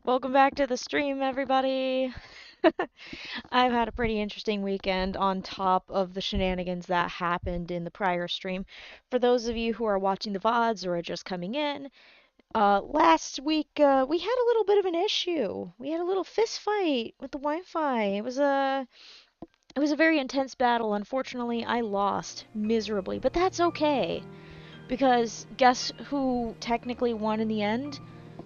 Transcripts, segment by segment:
Welcome back to the stream, everybody. I've had a pretty interesting weekend on top of the shenanigans that happened in the prior stream. For those of you who are watching the VODs or are just coming in, last week we had a little bit of an issue. We had a little fist fight with the Wi-Fi. It was a very intense battle. Unfortunately, I lost miserably, but that's okay because guess who technically won in the end?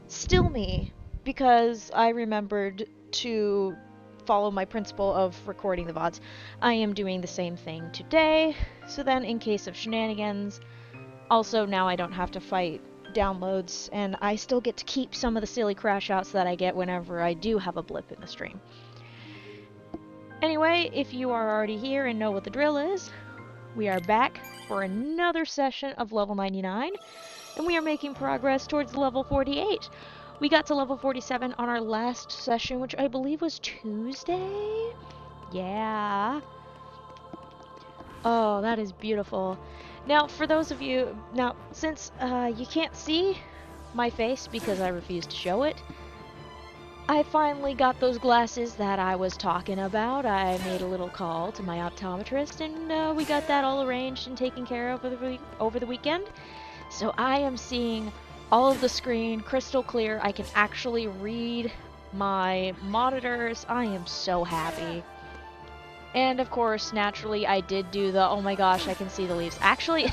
Still me, because I remembered to follow my principle of recording the VODs. I am doing the same thing today, so then in case of shenanigans, also now I don't have to fight downloads, and I still get to keep some of the silly crash outs that I get whenever I do have a blip in the stream. Anyway, if you are already here and know what the drill is, we are back for another session of level 99, and we are making progress towards level 48. We got to level 47 on our last session, which I believe was Tuesday? Yeah. Oh, that is beautiful. Now, for those of you... Now, since you can't see my face because I refuse to show it, I finally got those glasses that I was talking about. I made a little call to my optometrist, and we got that all arranged and taken care of over the weekend. So I am seeing all of the screen crystal clear. I can actually read my monitors. I am so happy. And of course, naturally, I did do the, oh my gosh, I can see the leaves. Actually,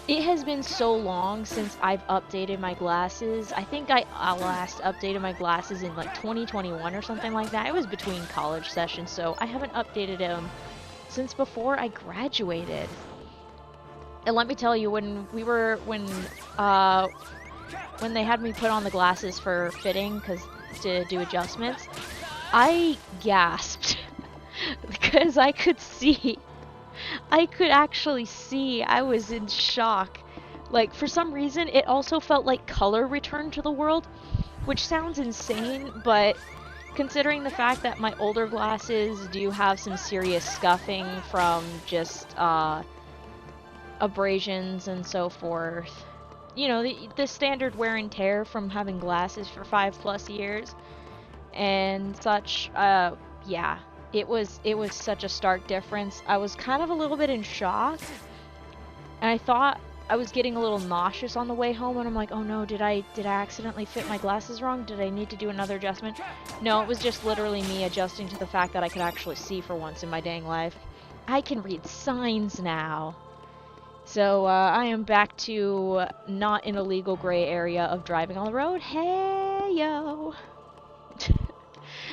it has been so long since I've updated my glasses. I think I last updated my glasses in like 2021 or something like that. It was between college sessions, so I haven't updated them since before I graduated. And let me tell you, when they had me put on the glasses for fitting, to do adjustments, I gasped because I could see. I could actually see. I was in shock. Like, for some reason, it also felt like color returned to the world, which sounds insane, but considering the fact that my older glasses do have some serious scuffing from just, abrasions and so forth. You know, the standard wear and tear from having glasses for 5+ years and such. Yeah, it was such a stark difference. I was kind of a little bit in shock, and I thought I was getting a little nauseous on the way home, and I'm like, oh no, did I accidentally fit my glasses wrong? Did I need to do another adjustment? No, it was just literally me adjusting to the fact that I could actually see for once in my dang life. I can read signs now. So, I am back to not in a legal gray area of driving on the road. Hey, yo!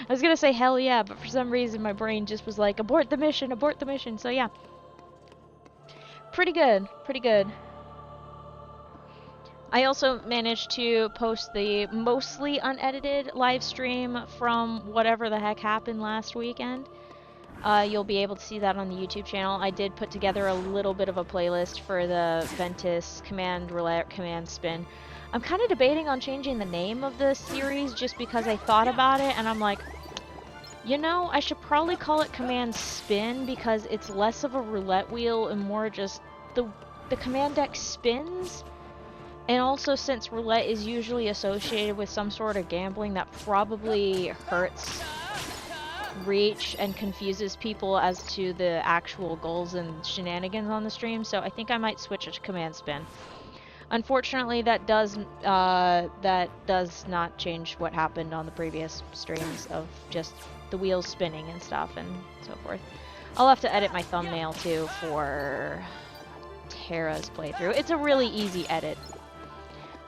I was gonna say hell yeah, but for some reason my brain just was like, abort the mission, abort the mission. So yeah. Pretty good, pretty good. I also managed to post the mostly unedited live stream from whatever the heck happened last weekend. You'll be able to see that on the YouTube channel. I did put together a little bit of a playlist for the Ventus Command Roulette Command Spin. I'm kind of debating on changing the name of the series just because I thought about it and I'm like, you know, I should probably call it Command Spin because it's less of a roulette wheel and more just the command deck spins. And also, since roulette is usually associated with some sort of gambling that probably hurts reach and confuses people as to the actual goals and shenanigans on the stream, so I think I might switch it to Command Spin. Unfortunately, that does not change what happened on the previous streams of just the wheels spinning and stuff and so forth. I'll have to edit my thumbnail too for Terra's playthrough. It's a really easy edit.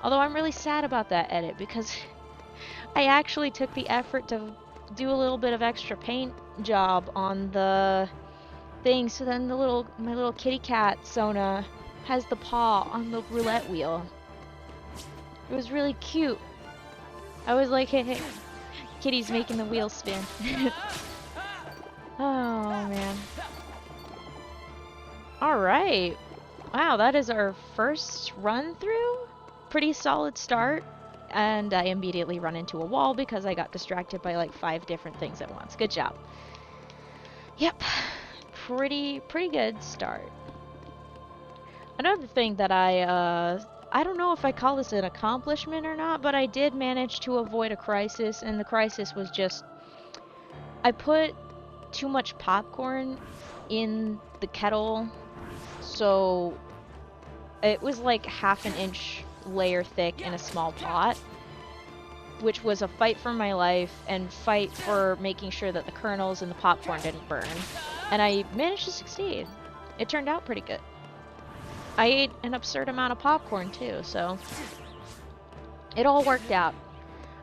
Although I'm really sad about that edit because I actually took the effort to do a little bit of extra paint job on the thing, so then my little kitty cat Sona has the paw on the roulette wheel. It was really cute. I was like, hey, hey, kitty's making the wheel spin. Oh man. Alright. Wow, that is our first run through. Pretty solid start. And I immediately run into a wall because I got distracted by like 5 different things at once. Good job. Yep. Pretty good start. Another thing that I I don't know if I call this an accomplishment or not, but I did manage to avoid a crisis, and the crisis was just I put too much popcorn in the kettle, so it was like half an inch layer thick in a small pot, which was a fight for my life and fight for making sure that the kernels and the popcorn didn't burn. And I managed to succeed. It turned out pretty good. I ate an absurd amount of popcorn too, so it all worked out.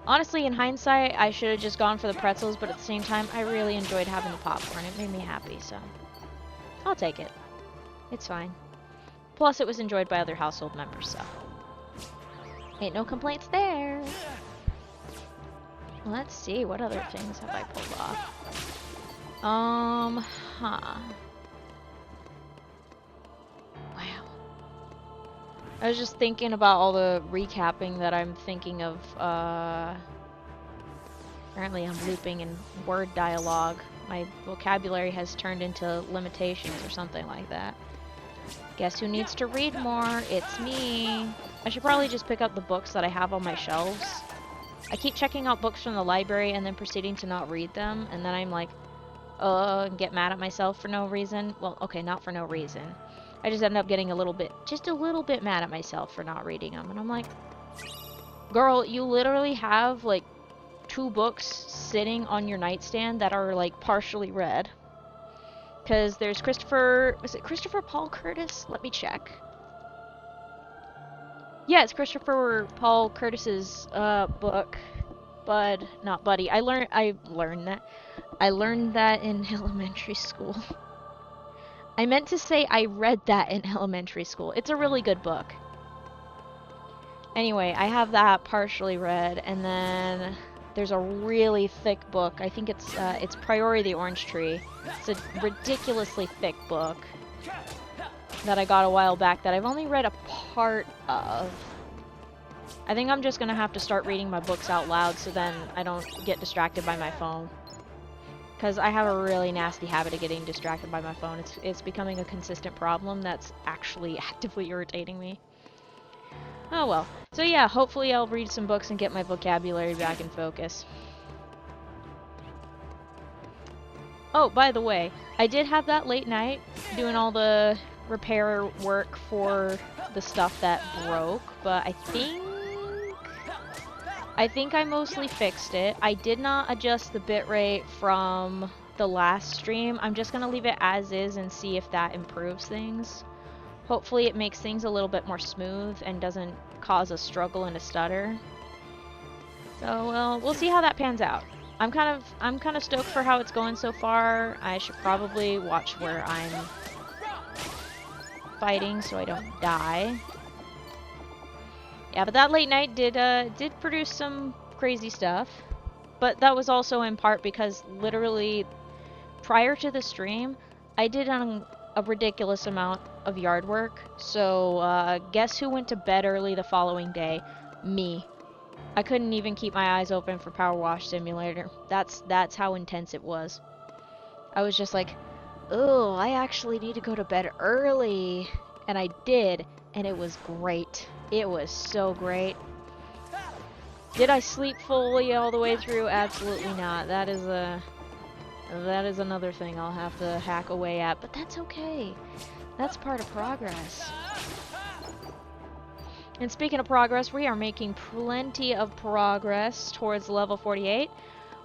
Honestly, in hindsight, I should have just gone for the pretzels, but at the same time, I really enjoyed having the popcorn. It made me happy, so I'll take it. It's fine. Plus, it was enjoyed by other household members, so ain't no complaints there. Let's see, what other things have I pulled off? Wow. I was just thinking about all the recapping that I'm thinking of, apparently I'm looping in word dialogue. My vocabulary has turned into limitations or something like that. Guess who needs to read more? It's me. I should probably just pick up the books that I have on my shelves. I keep checking out books from the library and then proceeding to not read them, and then I'm like, get mad at myself for no reason. Well, okay, not for no reason. I just end up getting just a little bit mad at myself for not reading them. And I'm like, girl, you literally have like 2 books sitting on your nightstand that are like partially read. Because there's is it Christopher Paul Curtis? Let me check. Yeah, it's Christopher Paul Curtis's book, Bud, not Buddy. I learned that in elementary school. I meant to say I read that in elementary school. It's a really good book. Anyway, I have that partially read, and then there's a really thick book. I think it's Priori the Orange Tree. It's a ridiculously thick book that I got a while back that I've only read a part of. I think I'm just gonna have to start reading my books out loud so then I don't get distracted by my phone. Because I have a really nasty habit of getting distracted by my phone. It's becoming a consistent problem that's actually actively irritating me. Oh well. So yeah, hopefully I'll read some books and get my vocabulary back in focus. Oh, by the way, I did have that late night doing all the repair work for the stuff that broke, but I think I mostly fixed it. I did not adjust the bitrate from the last stream. I'm just gonna leave it as is and see if that improves things. Hopefully it makes things a little bit more smooth and doesn't cause a struggle and a stutter. So, well, we'll see how that pans out. I'm kind of stoked for how it's going so far. I should probably watch where I'm fighting so I don't die. Yeah, but that late night did produce some crazy stuff. But that was also in part because literally prior to the stream, I did a ridiculous amount of yard work. So guess who went to bed early the following day? Me. I couldn't even keep my eyes open for Power Wash Simulator. That's how intense it was. I was just like, oh, I actually need to go to bed early. And I did, and it was great. It was so great. Did I sleep fully all the way through? Absolutely not. That is another thing I'll have to hack away at, but that's okay. That's part of progress. And speaking of progress, we are making plenty of progress towards level 48.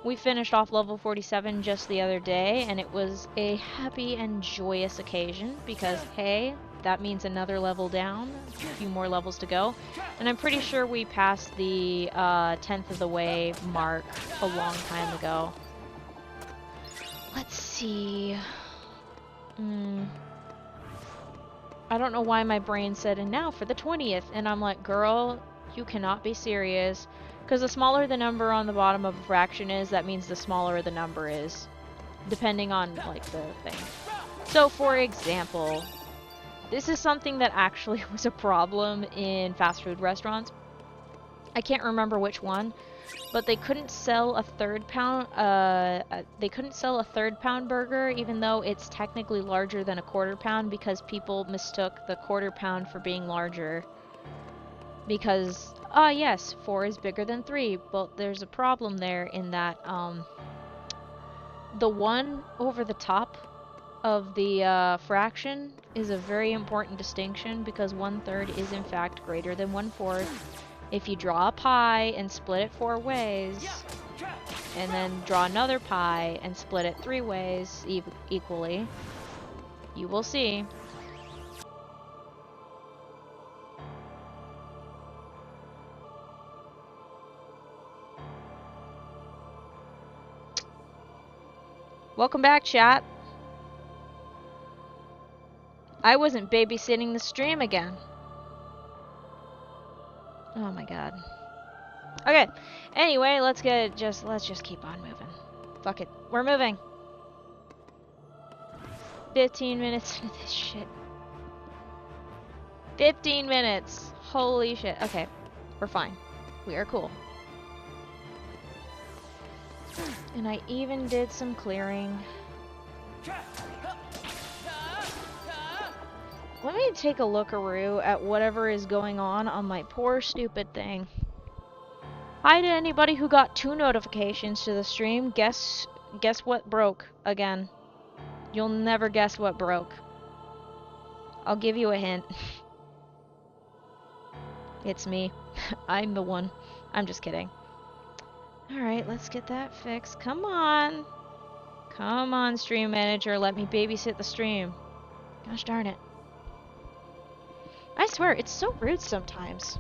We finished off level 47 just the other day, and it was a happy and joyous occasion because, hey, that means another level down, a few more levels to go. And I'm pretty sure we passed the 10th of the way mark a long time ago. Let's see. I don't know why my brain said, and now for the 20th. And I'm like, girl, you cannot be serious. Because the smaller the number on the bottom of a fraction is, that means the smaller the number is. Depending on, like, the thing. So, for example, this is something that actually was a problem in fast food restaurants. I can't remember which one, but they couldn't sell a third pound burger even though it's technically larger than a quarter pound because people mistook the quarter pound for being larger. Because, yes, 4 is bigger than 3, but there's a problem there in that, the 1 over the top of the fraction is a very important distinction because 1/3 is in fact greater than 1/4. If you draw a pie and split it 4 ways, and then draw another pie and split it 3 ways equally, you will see. Welcome back, chat. I wasn't babysitting the stream again. Oh my god. Okay. Anyway, let's just keep on moving. Fuck it. We're moving. 15 minutes into this shit. 15 minutes. Holy shit. Okay. We're fine. We are cool. And I even did some clearing. Let me take a lookaroo at whatever is going on my poor stupid thing. Hi to anybody who got 2 notifications to the stream. Guess what broke again. You'll never guess what broke. I'll give you a hint. It's me. I'm the one. I'm just kidding. Alright, let's get that fixed. Come on. Come on, stream manager. Let me babysit the stream. Gosh darn it. I swear, it's so rude sometimes.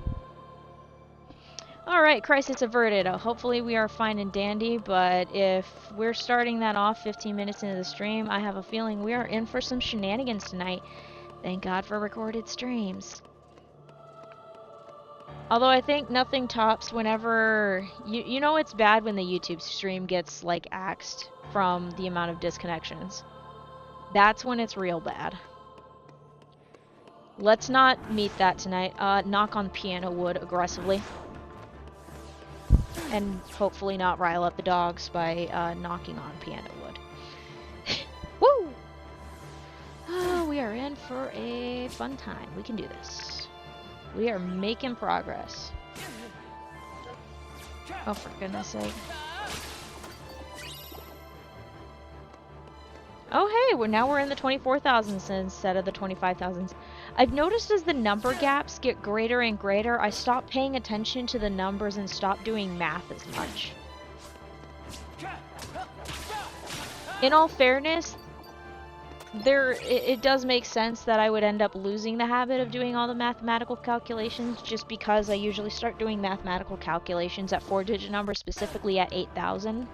Alright, crisis averted. Hopefully we are fine and dandy, but if we're starting that off 15 minutes into the stream, I have a feeling we are in for some shenanigans tonight. Thank God for recorded streams. Although I think nothing tops whenever... You know it's bad when the YouTube stream gets, like, axed from the amount of disconnections. That's when it's real bad. Let's not meet that tonight. Knock on piano wood aggressively. And hopefully not rile up the dogs by knocking on piano wood. Woo! Oh, we are in for a fun time. We can do this. We are making progress. Oh, for goodness sake. Oh, hey, now we're in the 24,000s instead of the 25,000s. I've noticed as the number gaps get greater and greater, I stop paying attention to the numbers and stop doing math as much. In all fairness, it does make sense that I would end up losing the habit of doing all the mathematical calculations just because I usually start doing mathematical calculations at 4-digit numbers, specifically at 8,000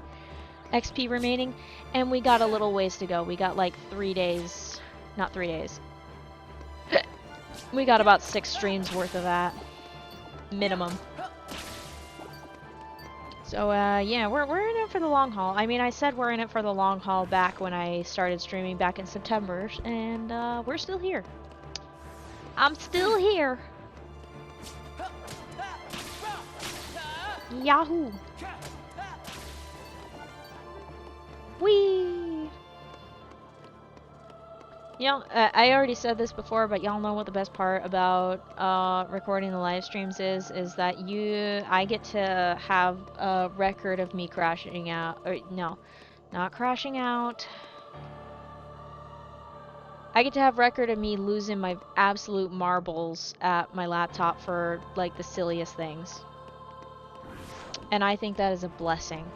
XP remaining, and we got a little ways to go. We got like 3 days, not 3 days. We got about 6 streams worth of that, minimum. So, yeah, we're in it for the long haul. I mean, I said we're in it for the long haul back when I started streaming back in September, and, we're still here. I'm still here. Yahoo! Whee! You know, I already said this before, but y'all know what the best part about recording the live streams is that I get to have a record of me crashing out, or no, not crashing out. I get to have record of me losing my absolute marbles at my laptop for, like, the silliest things. And I think that is a blessing.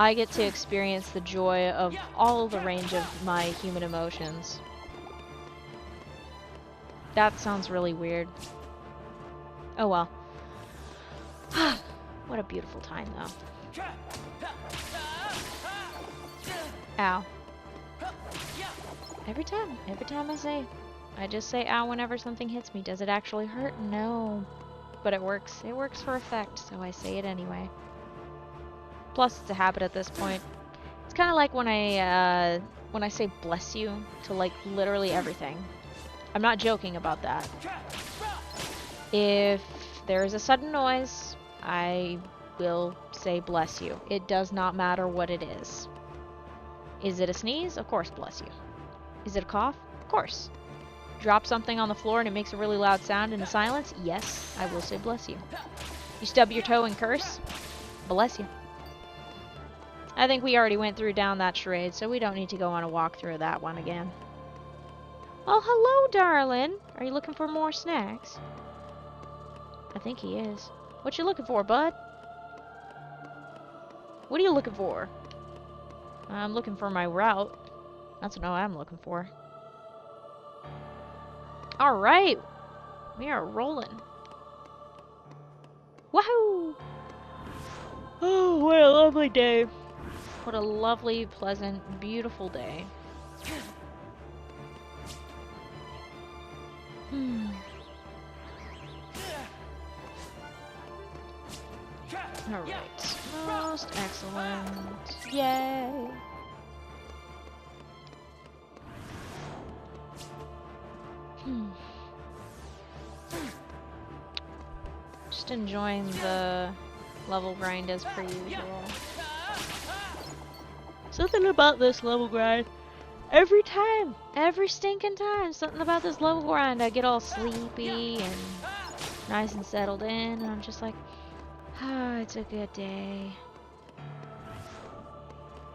I get to experience the joy of all the range of my human emotions. That sounds really weird. Oh well. What a beautiful time, though. Ow. Every time I just say ow whenever something hits me. Does it actually hurt? No. But it works. It works for effect, so I say it anyway. Plus, it's a habit at this point. It's kind of like when I say bless you to, like, literally everything. I'm not joking about that. If there is a sudden noise, I will say bless you. It does not matter what it is. Is it a sneeze? Of course, bless you. Is it a cough? Of course. drop something on the floor and it makes a really loud sound in the silence, yes, I will say bless you. You stub your toe and curse, bless you. I think we already went through down that charade, so we don't need to go on a walk through that one again. Oh, hello, darling. Are you looking for more snacks? I think he is. What you looking for, bud? What are you looking for? I'm looking for my route. That's what I'm looking for. Alright. We are rolling. Woohoo! Oh, what a lovely day. What a lovely, pleasant, beautiful day. Alright. Most excellent. Yay! Just enjoying the level grind as per usual. Something about this level grind. Every time! Every stinking time! Something about this level grind. I get all sleepy and nice and settled in, and I'm just like, ah, it's a good day.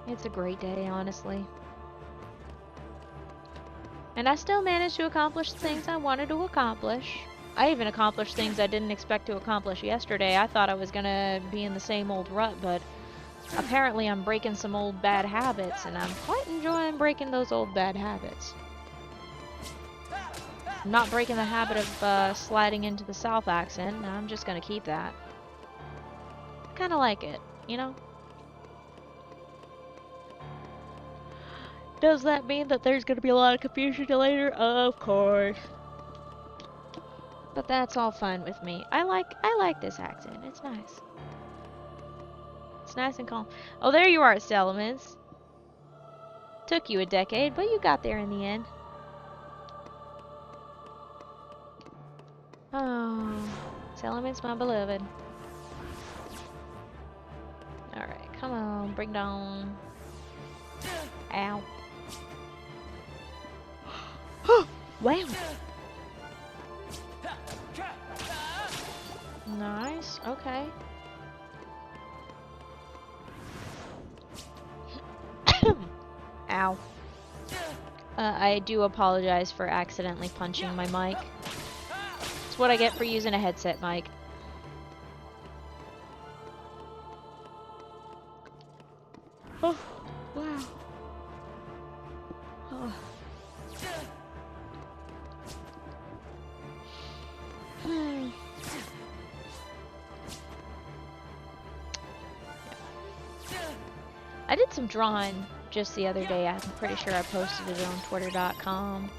It's a great day, honestly. And I still managed to accomplish the things I wanted to accomplish. I even accomplished things I didn't expect to accomplish yesterday. I thought I was gonna be in the same old rut, but apparently I'm breaking some old bad habits, and I'm quite enjoying breaking those old bad habits. I'm not breaking the habit of sliding into the South accent, and I'm just gonna keep that. I kinda like it, you know? Does that mean that there's gonna be a lot of confusion later? Of course. But that's all fine with me. I like this accent. It's nice. It's nice and calm. Oh, there you are, Salamence. Took you a decade, but you got there in the end. Oh, Salamence, my beloved. Alright, come on, bring down. Ow. Wow. Nice, okay. Ow. I do apologize for accidentally punching my mic. It's what I get for using a headset mic. Oh, wow. Oh. I did some drawing just the other day. I'm pretty sure I posted it on twitter.com.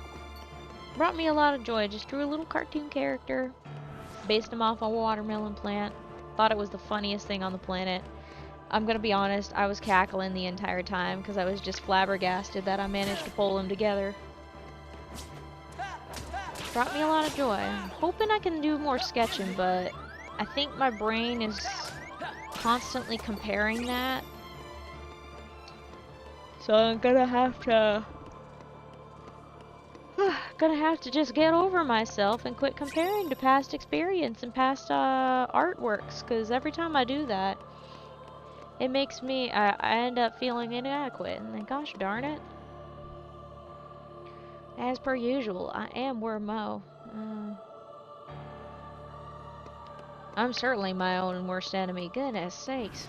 Brought me a lot of joy. Just drew a little cartoon character. Based him off a watermelon plant. Thought it was the funniest thing on the planet. I'm gonna be honest, I was cackling the entire time because I was just flabbergasted that I managed to pull them together. Brought me a lot of joy. I'm hoping I can do more sketching, but I think my brain is constantly comparing that. So I'm gonna have to just get over myself and quit comparing to past experience and past artworks, because every time I do that, it makes me, I end up feeling inadequate, and then gosh darn it. As per usual, I am Wormo. I'm certainly my own worst enemy, goodness sakes.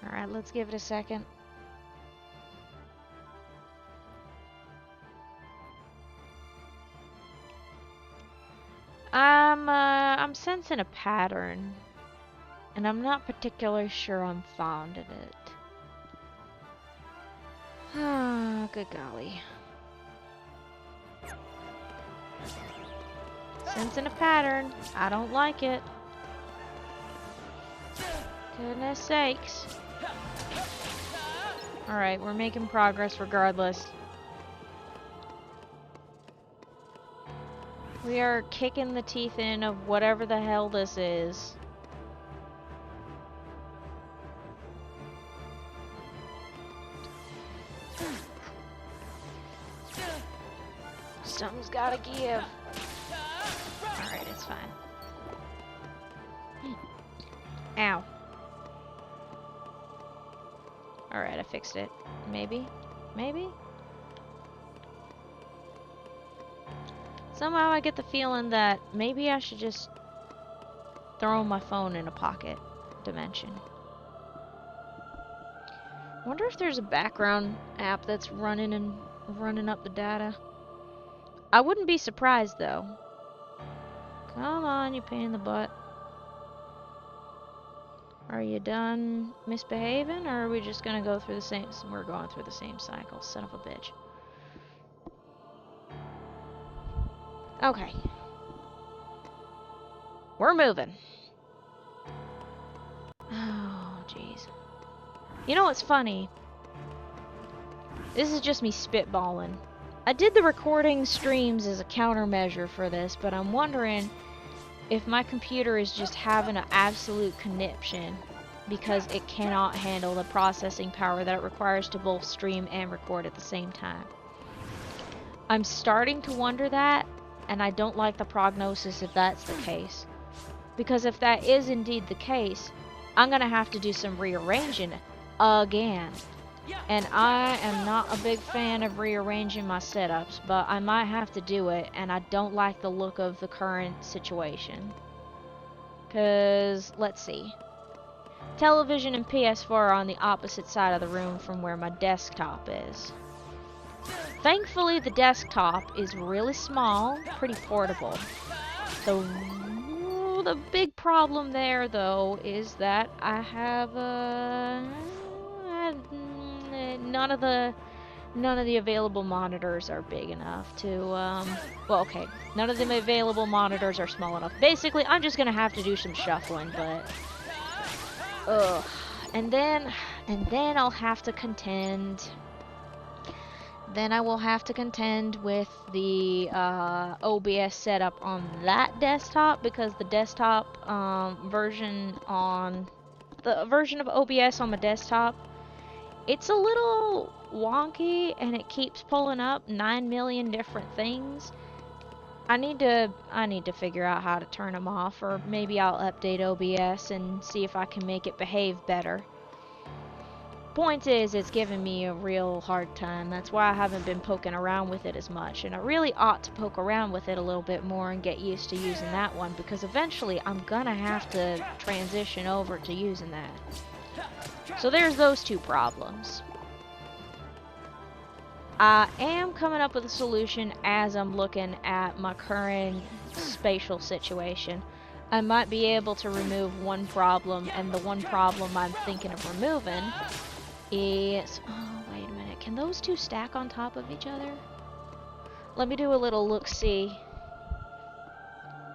Alright, let's give it a second. I'm sensing a pattern, and I'm not particularly sure I'm fond of it. Ah, good golly. Sensing a pattern. I don't like it. Goodness sakes. Alright, we're making progress regardless. We are kicking the teeth in of whatever the hell this is. Something's gotta give. Alright, it's fine. Ow. Alright, I fixed it. Maybe? Maybe? Somehow I get the feeling that maybe I should just throw my phone in a pocket dimension. Wonder if there's a background app that's running up the data. I wouldn't be surprised though. Come on, you pain in the butt. Are you done misbehaving, or are we just gonna go through the same? We're going through the same cycle, son of a bitch. Okay. We're moving. Oh, jeez. You know what's funny? This is just me spitballing. I did the recording streams as a countermeasure for this, but I'm wondering if my computer is just having an absolute conniption because it cannot handle the processing power that it requires to both stream and record at the same time. I'm starting to wonder that, and I don't like the prognosis if that's the case. Because if that is indeed the case, I'm gonna have to do some rearranging again. And I am not a big fan of rearranging my setups, but I might have to do it, and I don't like the look of the current situation. Cause, let's see. Television and PS4 are on the opposite side of the room from where my desktop is. Thankfully, the desktop is really small, pretty portable. The big problem there, though, is that I have none of the available monitors are big enough to well, okay, none of the available monitors are small enough. Basically, I'm just gonna have to do some shuffling, but ugh. And then I'll have to contend. Then I will have to contend with the OBS setup on that desktop, because the desktop version of OBS on my desktop, it's a little wonky and it keeps pulling up 9 million different things. I need to figure out how to turn them off, or maybe I'll update OBS and see if I can make it behave better. Point is, it's giving me a real hard time. That's why I haven't been poking around with it as much, and I really ought to poke around with it a little bit more and get used to using that one, because eventually I'm gonna have to transition over to using that. So there's those two problems. I am coming up with a solution as I'm looking at my current spatial situation. I might be able to remove one problem, and the one problem I'm thinking of removing is... oh, wait a minute. Can those two stack on top of each other? Let me do a little look-see.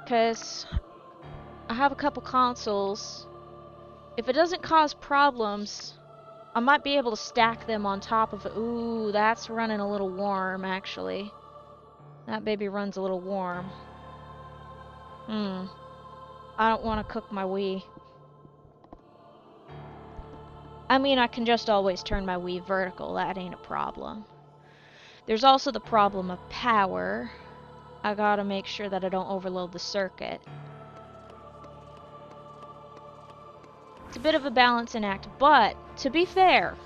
Because I have a couple consoles. If it doesn't cause problems, I might be able to stack them on top of it. Ooh, that's running a little warm, actually. That baby runs a little warm. I don't want to cook my Wii. I mean, I can just always turn my Wii vertical. That ain't a problem. There's also the problem of power. I gotta make sure that I don't overload the circuit. It's a bit of a balancing act, but to be fair,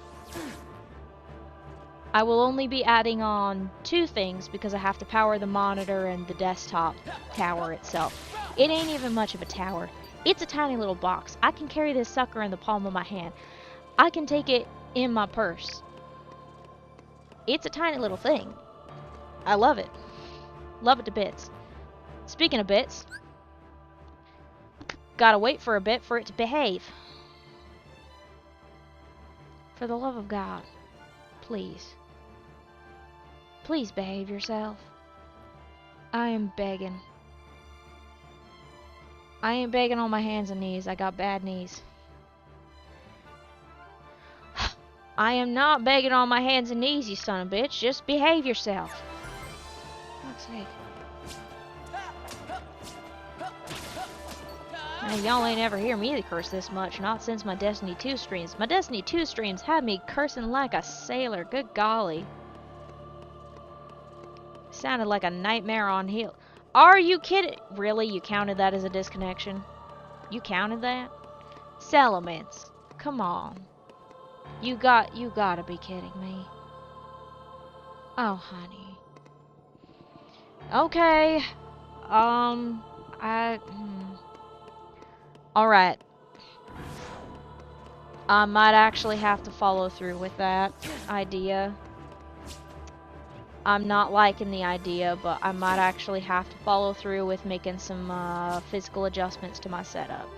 I will only be adding on 2 things because I have to power the monitor and the desktop tower itself. It ain't even much of a tower. It's a tiny little box. I can carry this sucker in the palm of my hand. I can take it in my purse. It's a tiny little thing. I love it. Love it to bits. Speaking of bits, gotta wait for a bit for it to behave. For the love of God, please. Please behave yourself. I am begging. I ain't begging on my hands and knees. I got bad knees. I am not begging on my hands and knees, you son of a bitch. Just behave yourself. For fuck's sake. Y'all ain't ever hear me curse this much, not since my Destiny 2 streams. My Destiny 2 streams had me cursing like a sailor, good golly. Sounded like a nightmare on heel. Are you kidding? Really? You counted that as a disconnection? You counted that? Settlements. Come on. You gotta be kidding me. Oh, honey. Okay. Alright. I might actually have to follow through with that idea. I'm not liking the idea, but I might actually have to follow through with making some physical adjustments to my setup.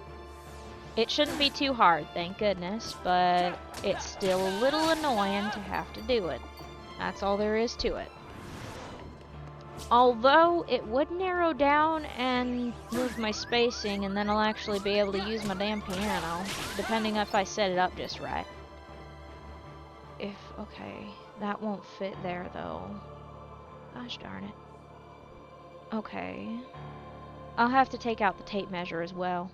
It shouldn't be too hard, thank goodness, but it's still a little annoying to have to do it. That's all there is to it. Although, it would narrow down and move my spacing, and then I'll actually be able to use my damn piano, depending if I set it up just right. Okay, that won't fit there, though. Gosh darn it. Okay. I'll have to take out the tape measure as well.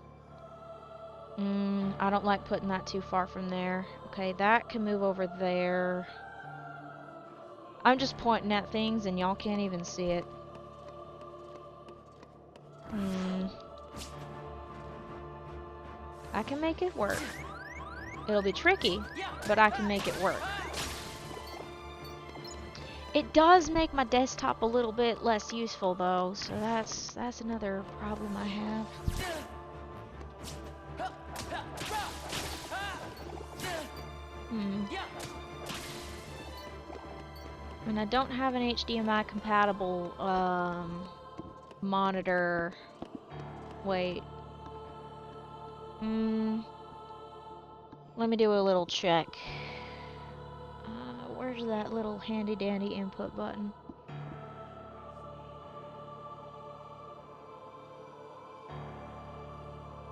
I don't like putting that too far from there. Okay, that can move over there. I'm just pointing at things and y'all can't even see it. I can make it work. It'll be tricky, but I can make it work. It does make my desktop a little bit less useful though, so that's another problem I have. And I don't have an HDMI compatible monitor. Wait. Let me do a little check. Where's that little handy dandy input button?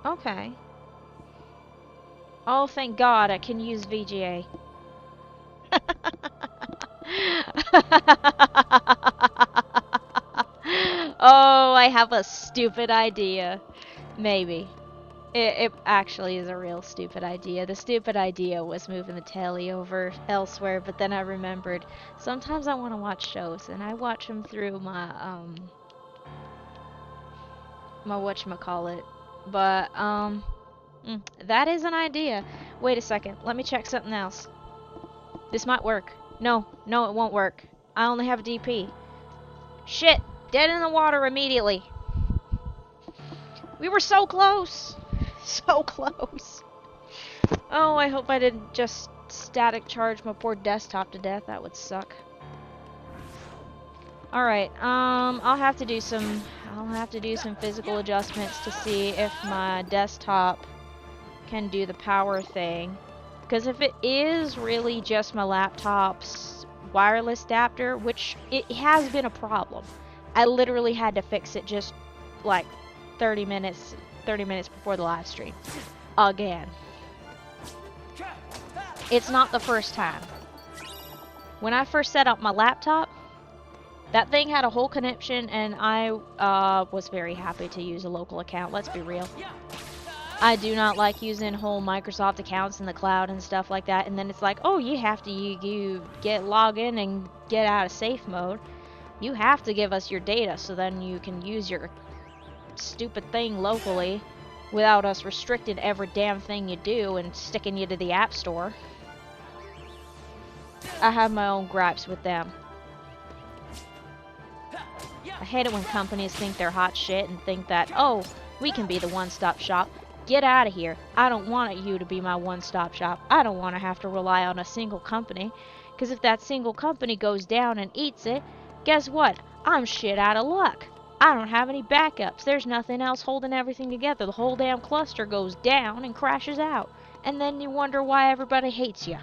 Okay. Oh, thank God I can use VGA. Oh, I have a stupid idea. Maybe. It actually is a real stupid idea. The stupid idea was moving the telly over elsewhere, but then I remembered sometimes I want to watch shows, and I watch them through my whatchamacallit. But, that is an idea. Wait a second, let me check something else. This might work. No, it won't work. I only have a DP. Shit! Dead in the water immediately. We were so close! So close. Oh, I hope I didn't just static charge my poor desktop to death. That would suck. Alright, I'll have to do some physical adjustments to see if my desktop can do the power thing. Because if it is really just my laptop's wireless adapter, which it has been a problem. I literally had to fix it just like 30 minutes before the live stream. Again. It's not the first time. When I first set up my laptop, that thing had a whole connection and I was very happy to use a local account, let's be real. I do not like using whole Microsoft accounts in the cloud and stuff like that, and then it's like, oh, you have to you get log in and get out of safe mode. You have to give us your data so then you can use your stupid thing locally without us restricting every damn thing you do and sticking you to the App Store. I have my own gripes with them. I hate it when companies think they're hot shit and think that, oh, we can be the one-stop shop. Get out of here. I don't want you to be my one-stop shop. I don't want to have to rely on a single company. Because if that single company goes down and eats it, guess what? I'm shit out of luck. I don't have any backups. There's nothing else holding everything together. The whole damn cluster goes down and crashes out. And then you wonder why everybody hates you.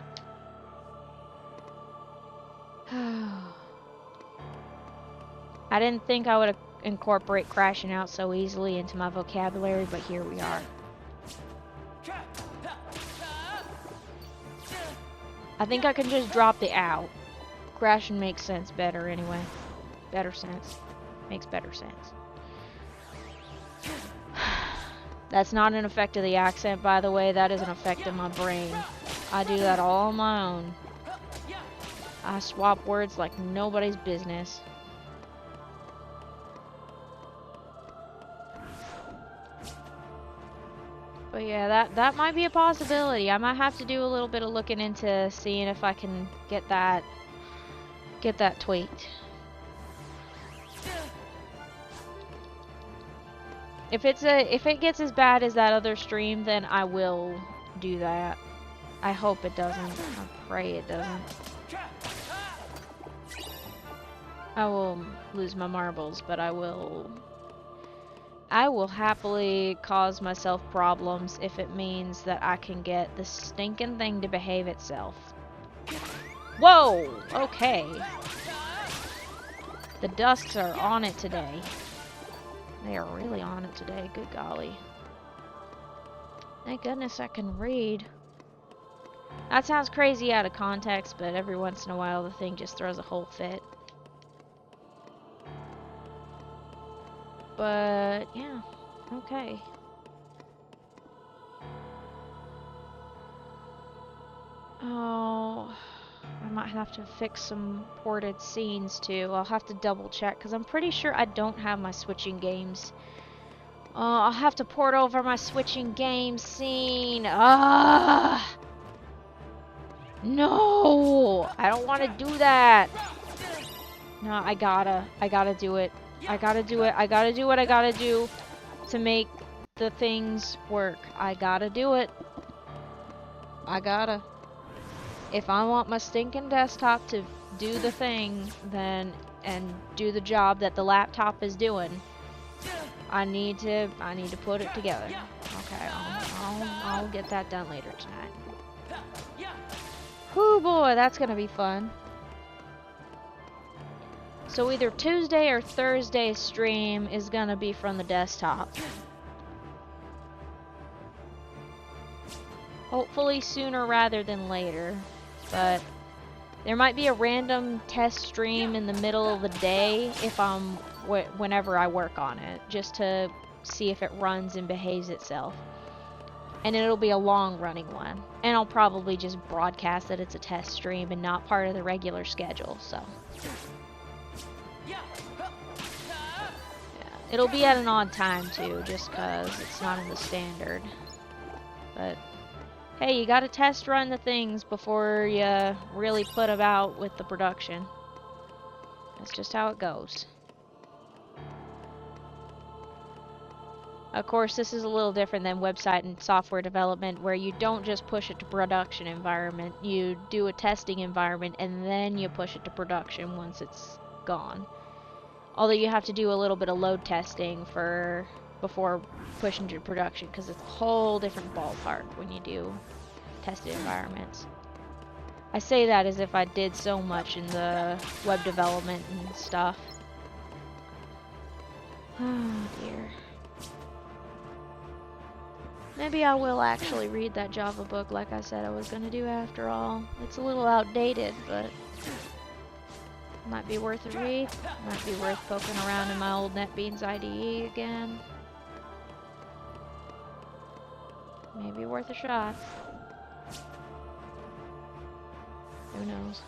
I didn't think I would incorporate crashing out so easily into my vocabulary, but here we are. I think I can just drop the out. Crashing makes sense better anyway. Better sense. Makes better sense. That's not an effect of the accent, by the way. That is an effect of my brain. I do that all on my own. I swap words like nobody's business. But yeah, that might be a possibility. I might have to do a little bit of looking into seeing if I can get that tweaked. If it gets as bad as that other stream, then I will do that. I hope it doesn't. I pray it doesn't. I will lose my marbles, but I will happily cause myself problems if it means that I can get the stinking thing to behave itself. Whoa! Okay. The Dusks are on it today. They are really on it today, good golly. Thank goodness I can read. That sounds crazy out of context, but every once in a while the thing just throws a whole fit. But, yeah. Okay. Oh, I might have to fix some ported scenes too. I'll have to double check because I'm pretty sure I don't have my switching games. I'll have to port over my switching games scene. Ah! No! I don't want to do that. No, I gotta do it. I gotta do it. I gotta do what I gotta do to make the things work. I gotta do it. I gotta. If I want my stinking desktop to do the thing, then, and do the job that the laptop is doing, I need to put it together. Okay, I'll get that done later tonight. Whoo boy, that's gonna be fun. So either Tuesday or Thursday stream is gonna be from the desktop. Hopefully sooner rather than later. But there might be a random test stream in the middle of the day if whenever I work on it, just to see if it runs and behaves itself. And it'll be a long running one. And I'll probably just broadcast that it's a test stream and not part of the regular schedule, so. Yeah. It'll be at an odd time too, just cause it's not in the standard. But hey, you gotta test run the things before you really put them out with the production. That's just how it goes. Of course, this is a little different than website and software development, where you don't just push it to production environment. You do a testing environment and then you push it to production once it's gone. Although you have to do a little bit of load testing before pushing to production, because it's a whole different ballpark when you do tested environments. I say that as if I did so much in the web development and stuff. Oh dear. Maybe I will actually read that Java book like I said I was gonna do after all. It's a little outdated, but might be worth a read. Might be worth poking around in my old NetBeans IDE again. Maybe worth a shot. Who knows?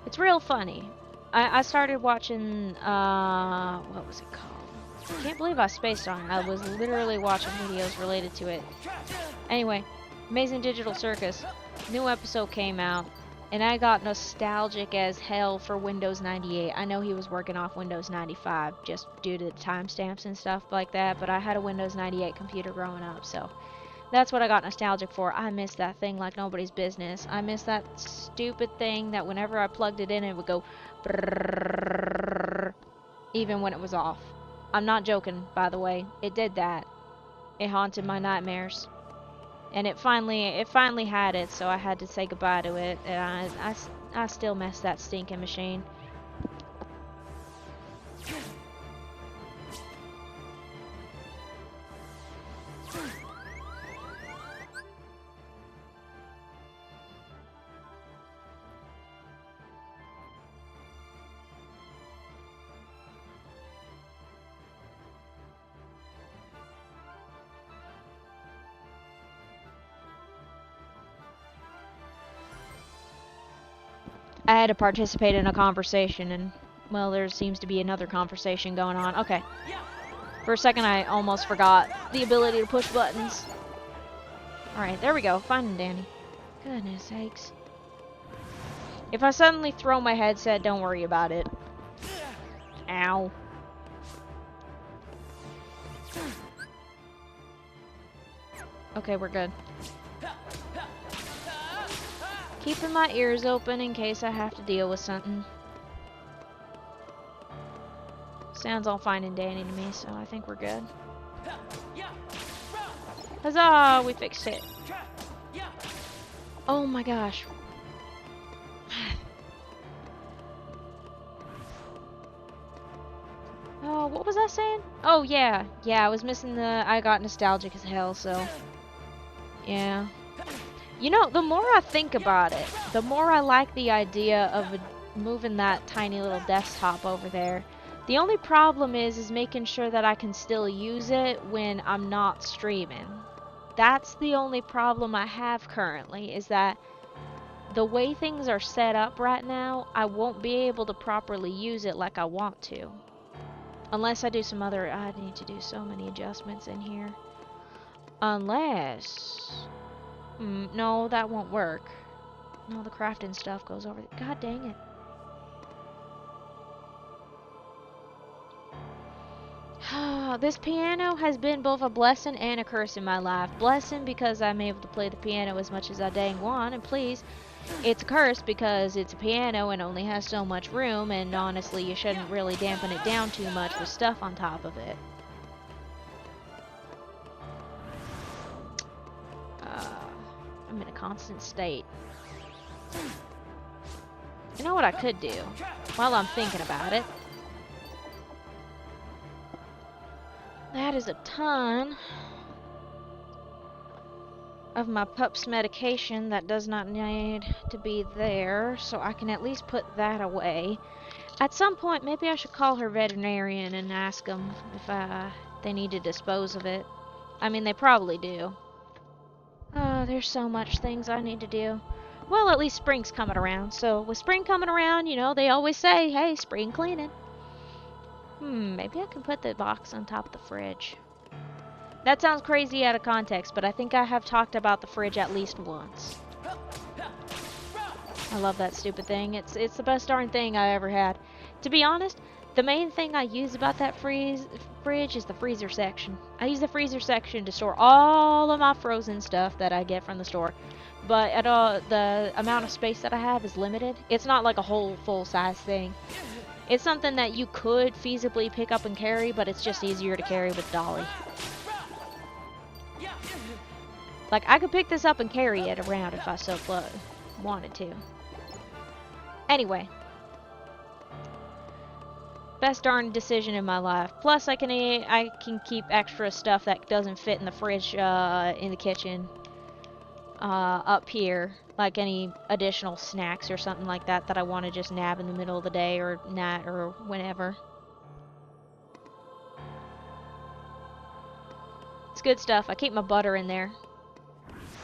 It's real funny. I started watching, what was it called? I can't believe I spaced on it. I was literally watching videos related to it. Anyway, Amazing Digital Circus. New episode came out, and I got nostalgic as hell for Windows 98. I know he was working off Windows 95 just due to the timestamps and stuff like that, but I had a Windows 98 computer growing up, so that's what I got nostalgic for. I miss that thing like nobody's business. I miss that stupid thing that whenever I plugged it in, it would go brrrr, even when it was off. I'm not joking, by the way. It did that. It haunted my nightmares. And it finally had it, so I had to say goodbye to it. And I still miss that stinking machine. I had to participate in a conversation, and Well, there seems to be another conversation going on. Okay. For a second, I almost forgot the ability to push buttons. Alright, there we go. Finding Danny. Goodness sakes. If I suddenly throw my headset, don't worry about it. Ow. Okay, we're good. Keeping my ears open in case I have to deal with something. Sounds all fine and dandy to me, so I think we're good. Huzzah! We fixed it. Oh my gosh. Oh, what was I saying? Oh, yeah. Yeah, I was missing the... I got nostalgic as hell, so... Yeah. You know, the more I think about it, the more I like the idea of moving that tiny little desktop over there. The only problem is making sure that I can still use it when I'm not streaming. That's the only problem I have currently, is that the way things are set up right now, I won't be able to properly use it like I want to. Unless I do some other... I need to do so many adjustments in here. Unless... no, that won't work. No, the crafting stuff goes over... God dang it. This piano has been both a blessing and a curse in my life. Blessing because I'm able to play the piano as much as I dang want, and please, it's a curse because it's a piano and only has so much room, and honestly, you shouldn't really dampen it down too much with stuff on top of it. I'm in a constant state. You know what I could do while I'm thinking about it? That is a ton of my pup's medication that does not need to be there, so I can at least put that away. At some point, maybe I should call her veterinarian and ask them if they need to dispose of it. I mean, they probably do. Oh, there's so much things I need to do. Well, at least spring's coming around, so with spring coming around, you know, they always say, hey, spring cleaning. Maybe I can put the box on top of the fridge. That sounds crazy out of context, but I think I have talked about the fridge at least once. I love that stupid thing. It's the best darn thing I ever had. To be honest, the main thing I use about that fridge is the freezer section. I use the freezer section to store all of my frozen stuff that I get from the store. But the amount of space that I have is limited. It's not like a whole full-size thing. It's something that you could feasibly pick up and carry, but it's just easier to carry with Dolly. Like, I could pick this up and carry it around if I so wanted to. Anyway. Best darn decision in my life. Plus, I can keep extra stuff that doesn't fit in the fridge in the kitchen up here. Like any additional snacks or something like that that I want to just nab in the middle of the day or not or whenever. It's good stuff. I keep my butter in there.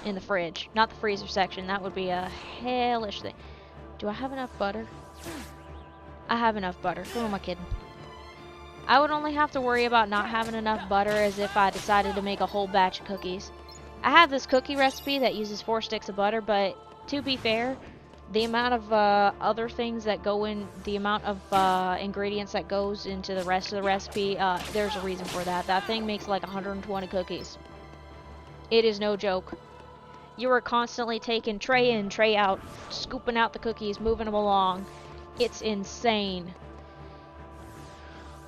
In the fridge. Not the freezer section. That would be a hellish thing. Do I have enough butter? I have enough butter. Who am I kidding? I would only have to worry about not having enough butter as if I decided to make a whole batch of cookies. I have this cookie recipe that uses 4 sticks of butter, but to be fair, the amount of other things that go in, the amount of ingredients that goes into the rest of the recipe, there's a reason for that. That thing makes like 120 cookies. It is no joke. You are constantly taking tray in, tray out, scooping out the cookies, moving them along. It's insane.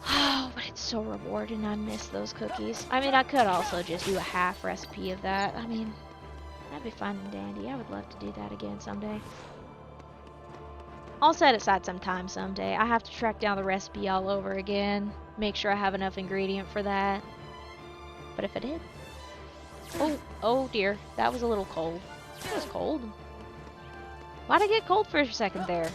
Oh, but it's so rewarding. I miss those cookies. I mean, I could also just do a half recipe of that. I mean, that'd be fun and dandy. I would love to do that again someday. I'll set aside some time someday. I have to track down the recipe all over again. Make sure I have enough ingredient for that. But if I did... Oh dear. That was a little cold. It was cold. Why'd I get cold for a second there?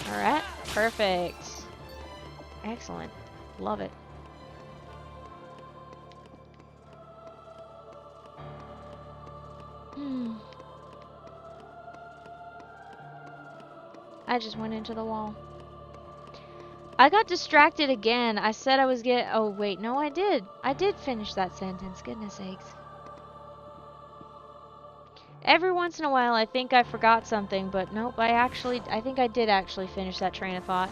Alright. Perfect. Excellent. Love it. I just went into the wall. I got distracted again. I said I was oh wait, no I did. I did finish that sentence, goodness sakes. Every once in a while I think I forgot something, but nope, I think I did actually finish that train of thought.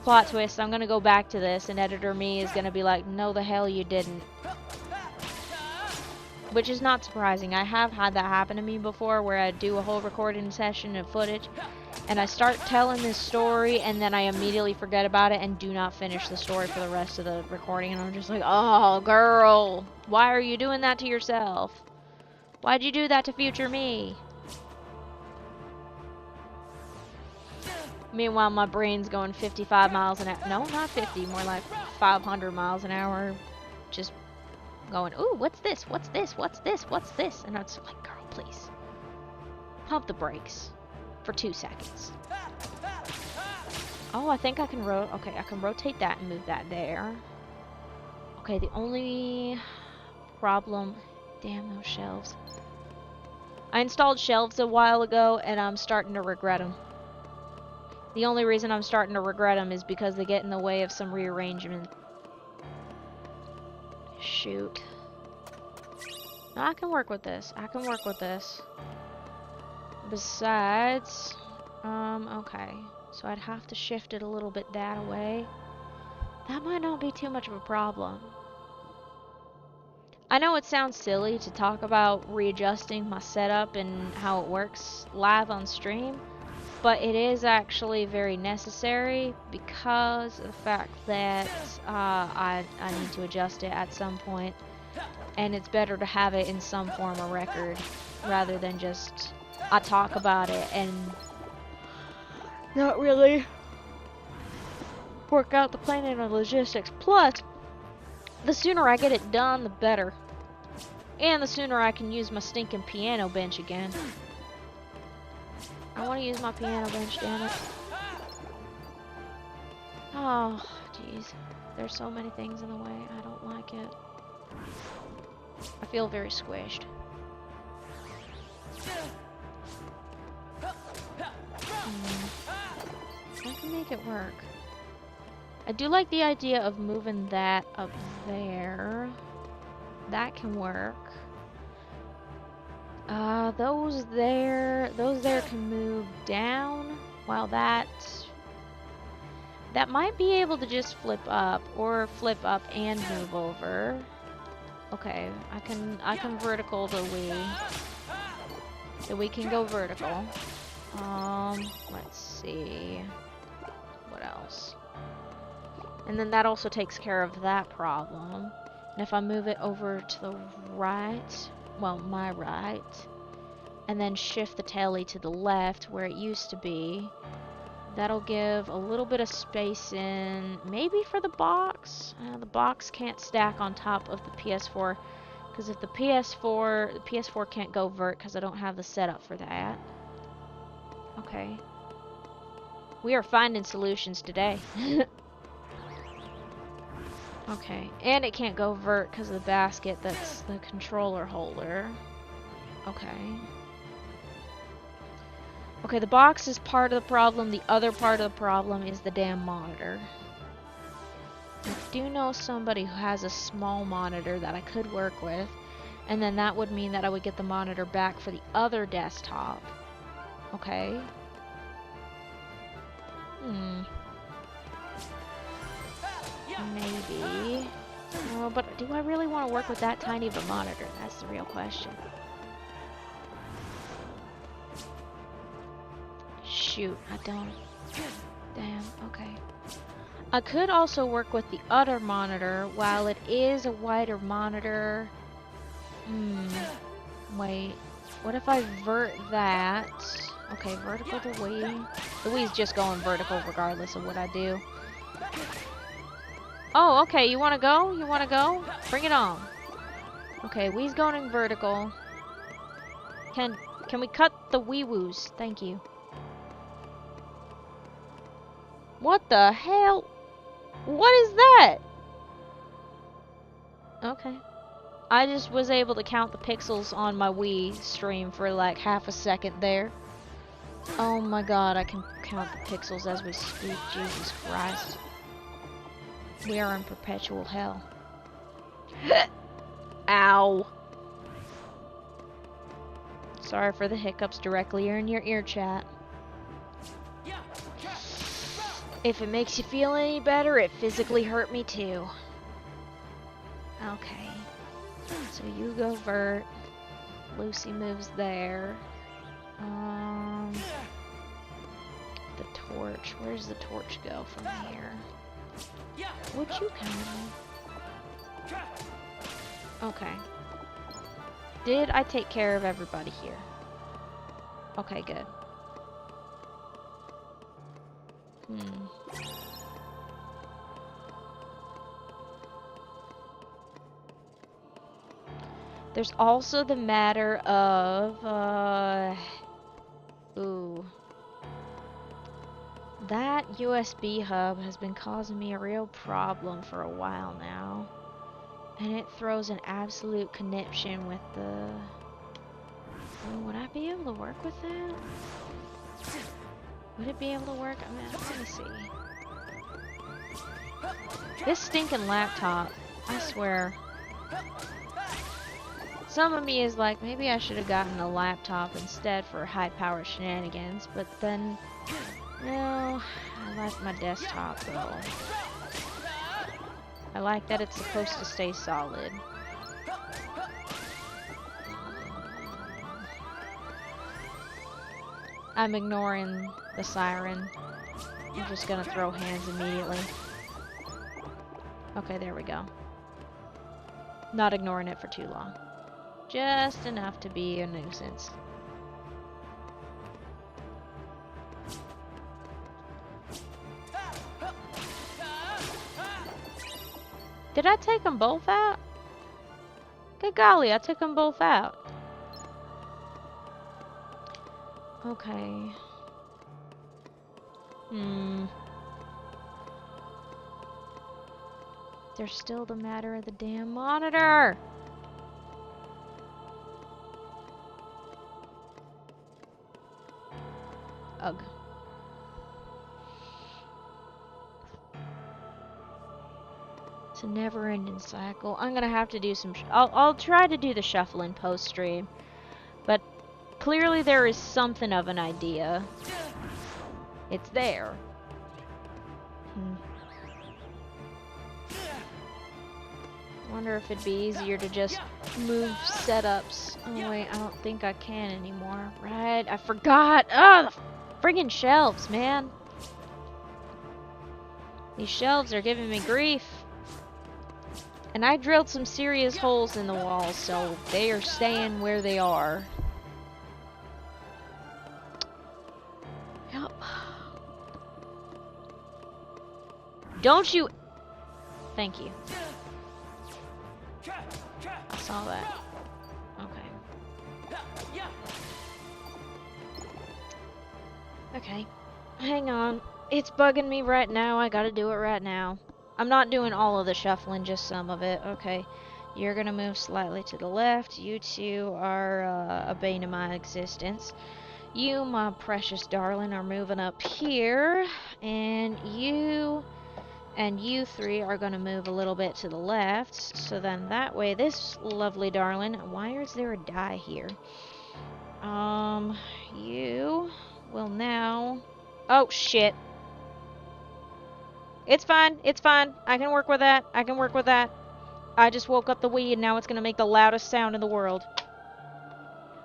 Plot twist, I'm gonna go back to this and editor me is gonna be like, no the hell you didn't. Which is not surprising. I have had that happen to me before where I do a whole recording session of footage and I start telling this story and then I immediately forget about it and do not finish the story for the rest of the recording, and I'm just like, oh girl, why are you doing that to yourself? Why'd you do that to future me? Meanwhile, my brain's going 55 miles an hour. No, not 50, more like 500 miles an hour. Just going, ooh, what's this? What's this? What's this? What's this? And I'm just like, girl, please. Pump the brakes for 2 seconds. Oh, I think I can okay, I can rotate that and move that there. Okay, the only problem... Damn those shelves. I installed shelves a while ago, and I'm starting to regret them. The only reason I'm starting to regret them is because they get in the way of some rearrangement. Shoot. No, I can work with this. I can work with this. Besides... okay. So I'd have to shift it a little bit that way. That might not be too much of a problem. I know it sounds silly to talk about readjusting my setup and how it works live on stream, but it is actually very necessary because of the fact that I need to adjust it at some point, and it's better to have it in some form of record rather than just I talk about it and not really work out the planning or logistics. Plus, the sooner I get it done, the better. And the sooner I can use my stinking piano bench again. I want to use my piano bench, damn it. Oh, jeez. There's so many things in the way. I don't like it. I feel very squished. I can make it work. I do like the idea of moving that up there. That can work. Those there can move down, while that might be able to just flip up, or flip up and move over. Okay, I can vertical the Wii. The Wii can go vertical. Let's see. What else? And then that also takes care of that problem. And if I move it over to the right, well, my right, and then shift the telly to the left where it used to be, that'll give a little bit of space in, maybe for the box. The box can't stack on top of the PS4, because if the PS4 can't go vert because I don't have the setup for that. Okay. We are finding solutions today. Okay, and it can't go vert because of the basket that's the controller holder. Okay. Okay, the box is part of the problem. The other part of the problem is the damn monitor. I do know somebody who has a small monitor that I could work with, and then that would mean that I would get the monitor back for the other desktop. Okay. Maybe. Oh, but do I really want to work with that tiny of a monitor? That's the real question. Shoot, I don't. Damn, okay. I could also work with the other monitor. While it is a wider monitor... Wait. What if I vert that? Okay, vertical the Wii. The Wii's just going vertical regardless of what I do. Oh, okay, you wanna go? You wanna go? Bring it on. Okay, Wii's going vertical. Can we cut the Wii-woos? Thank you. What the hell? What is that? Okay. I just was able to count the pixels on my Wii stream for like half a second there. Oh my god, I can count the pixels as we speak. Jesus Christ. We are in perpetual hell. Ow. Sorry for the hiccups directly in your ear chat. If it makes you feel any better, it physically hurt me too. Okay. So you go vert. Lucy moves there. The torch. Where does the torch go from here? Would you come? Okay. Did I take care of everybody here? Okay, good. There's also the matter of, ooh. That USB hub has been causing me a real problem for a while now. And it throws an absolute conniption with the... Oh, would I be able to work with that? Would it be able to work? I mean, let me see. This stinking laptop, I swear. Some of me is like, maybe I should have gotten a laptop instead for high-powered shenanigans, but then, no, I like my desktop though. I like that it's supposed to stay solid. I'm ignoring the siren. I'm just gonna throw hands immediately. Okay, there we go. Not ignoring it for too long. Just enough to be a nuisance. Did I take them both out? Good golly, I took them both out. Okay. There's still the matter of the damn monitor. Ugh. It's a never-ending cycle. I'm gonna have to do some... I'll try to do the shuffling post-stream. But clearly there is something of an idea. It's there. Wonder if it'd be easier to just move setups. Oh wait, I don't think I can anymore. Right, I forgot. Ah, the friggin' shelves, man. These shelves are giving me grief. And I drilled some serious holes in the walls, so they are staying where they are. Yep. Don't you... Thank you. I saw that. Okay. Okay. Hang on. It's bugging me right now. I gotta do it right now. I'm not doing all of the shuffling, just some of it. Okay. You're gonna move slightly to the left. You two are a bane of my existence. You, my precious darling, are moving up here. And you three are gonna move a little bit to the left. So then that way, this lovely darling... Why is there a die here? You will now... Oh, shit. It's fine. It's fine. I can work with that. I can work with that. I just woke up the Wii and now it's going to make the loudest sound in the world.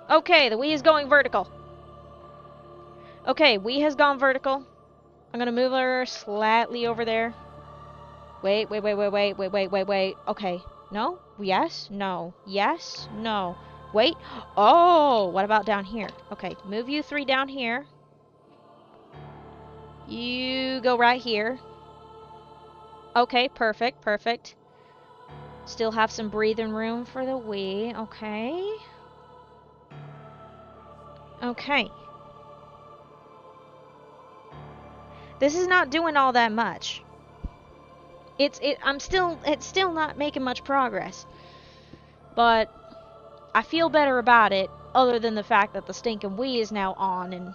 Okay, the Wii is going vertical. Okay, Wii has gone vertical. I'm going to move her slightly over there. Wait. Okay. No? Yes? No. Yes? No. Wait. Oh, what about down here? Okay, move you three down here. You go right here. Okay, perfect, perfect. Still have some breathing room for the Wii. Okay. Okay. This is not doing all that much. It's still not making much progress. But I feel better about it, other than the fact that the stinking Wii is now on and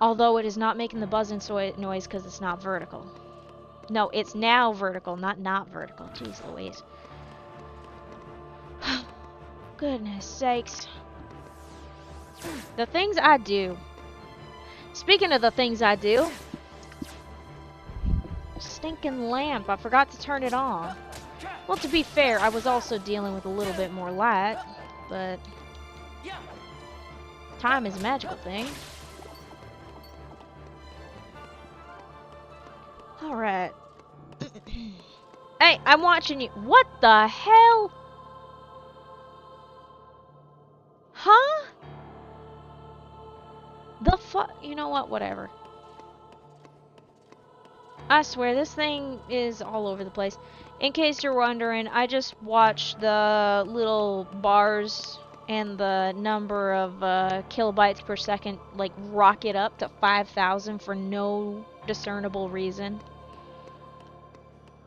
Although it is not making the buzzing noise because it's not vertical. No, it's now vertical, not vertical. Jeez Louise. Goodness sakes. The things I do. Speaking of the things I do. Stinking lamp. I forgot to turn it on. Well, to be fair, I was also dealing with a little bit more light. But time is a magical thing. Alright. Hey, I'm watching you. What the hell? Huh? The fuck? You know what? Whatever. I swear, this thing is all over the place. In case you're wondering, I just watched the little bars and the number of kilobytes per second like rocket up to 5,000 for no discernible reason.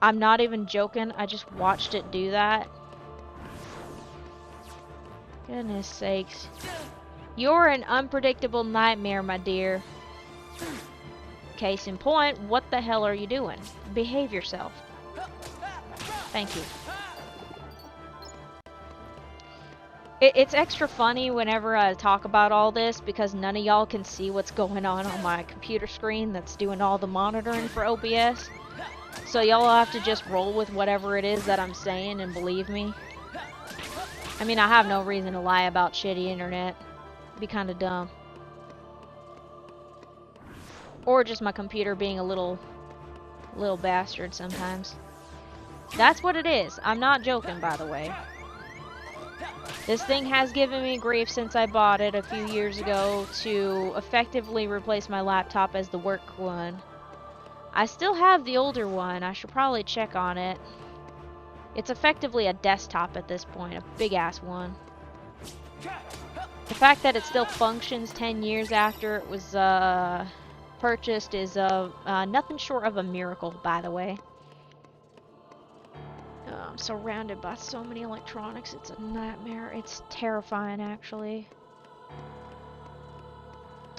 I'm not even joking, I just watched it do that. Goodness sakes. You're an unpredictable nightmare, my dear. Case in point, what the hell are you doing? Behave yourself. Thank you. It's extra funny whenever I talk about all this because none of y'all can see what's going on my computer screen that's doing all the monitoring for OBS. So y'all have to just roll with whatever it is that I'm saying and believe me. I mean, I have no reason to lie about shitty internet. It'd be kind of dumb. Or just my computer being a little bastard sometimes. That's what it is. I'm not joking, by the way. This thing has given me grief since I bought it a few years ago to effectively replace my laptop as the work one. I still have the older one. I should probably check on it. It's effectively a desktop at this point, a big ass one. The fact that it still functions 10 years after it was purchased is nothing short of a miracle, by the way. I'm surrounded by so many electronics, it's a nightmare. It's terrifying, actually.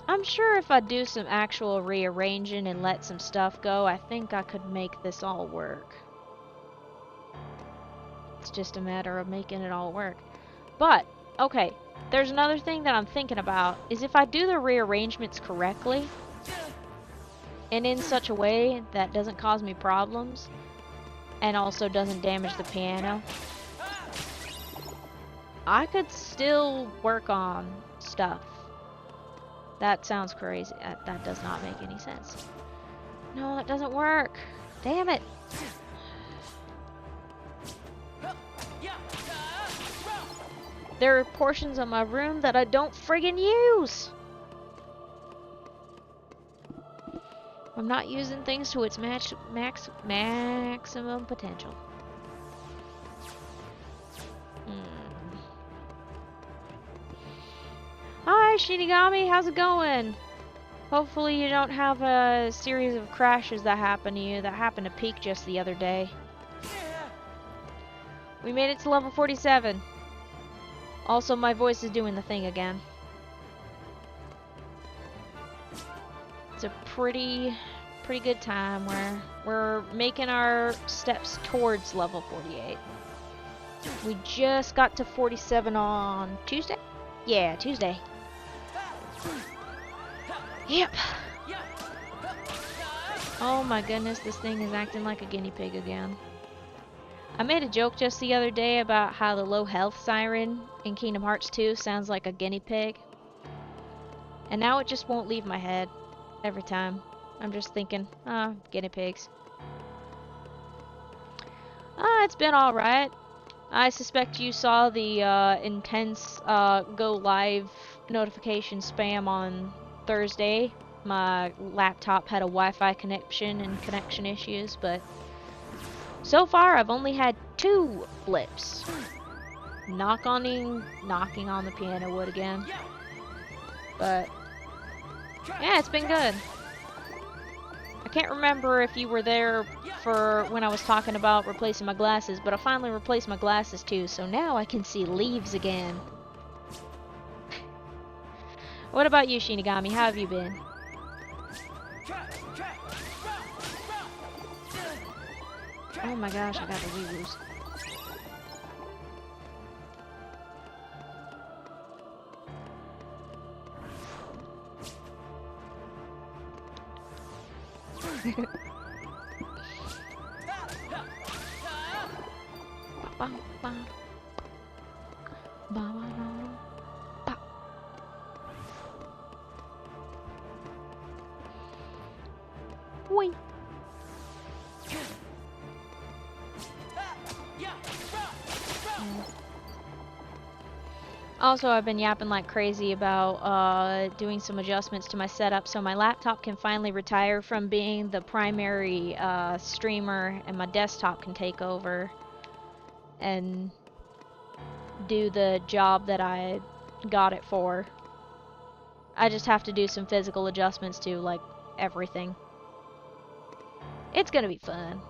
I'm sure if I do some actual rearranging and let some stuff go, I think I could make this all work. It's just a matter of making it all work. But, okay, there's another thing that I'm thinking about, is if I do the rearrangements correctly, and in such a way that doesn't cause me problems, and also doesn't damage the piano, I could still work on stuff. That sounds crazy. That does not make any sense. No, that doesn't work. Damn it. There are portions of my room that I don't friggin' use. I'm not using things to its maximum potential. Hi, Shinigami, how's it going? Hopefully you don't have a series of crashes that happen to you that happened to Peak just the other day. We made it to level 47. Also, my voice is doing the thing again. It's a pretty good time where we're making our steps towards level 48. We just got to 47 on Tuesday? Yeah, Tuesday. Yep. Oh my goodness, this thing is acting like a guinea pig again. I made a joke just the other day about how the low health siren in Kingdom Hearts 2 sounds like a guinea pig. And now it just won't leave my head every time. I'm just thinking, guinea pigs. It's been alright. I suspect you saw the intense go live notification spam on Thursday. My laptop had a Wi-Fi connection and connection issues, but so far I've only had 2 flips. Knocking on the piano wood again. But yeah, it's been good. I can't remember if you were there for when I was talking about replacing my glasses, but I finally replaced my glasses too, so now I can see leaves again. What about you, Shinigami? How have you been? Oh my gosh, I got the wee-woos. Ba, ba, ba, ba, ba. Whee. Also, I've been yapping like crazy about doing some adjustments to my setup so my laptop can finally retire from being the primary streamer and my desktop can take over and do the job that I got it for. I just have to do some physical adjustments to, like, everything. It's gonna be fun.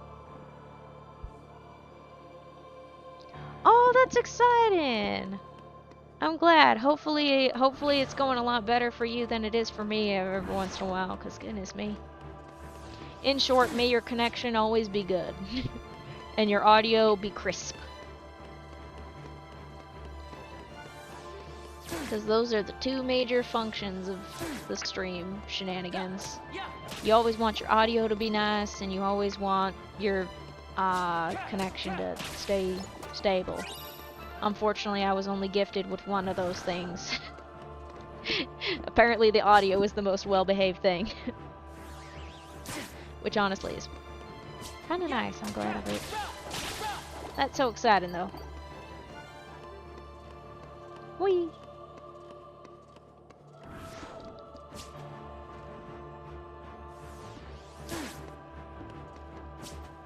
Oh, that's exciting! I'm glad. Hopefully it's going a lot better for you than it is for me every once in a while, because goodness me. In short, may your connection always be good. And your audio be crisp. Because those are the two major functions of the stream shenanigans. You always want your audio to be nice, and you always want your connection to stay stable. Unfortunately, I was only gifted with one of those things. Apparently the audio is the most well-behaved thing. Which honestly is kinda nice, I'm glad of it. That's so exciting though. Whee!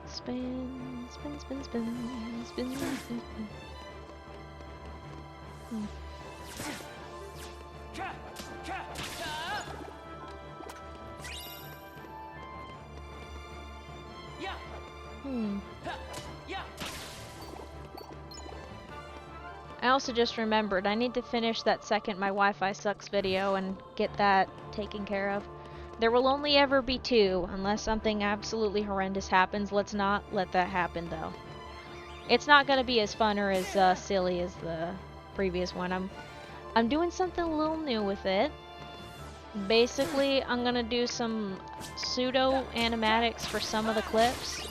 Spin, spin, spin, spin, spin, spin, spin. I also just remembered I need to finish that second My Wi-Fi Sucks video and get that taken care of. There will only ever be two, unless something absolutely horrendous happens. Let's not let that happen, though. It's not gonna be as fun or as silly as the previous one. I'm doing something a little new with it. Basically, I'm gonna do some pseudo animatics for some of the clips.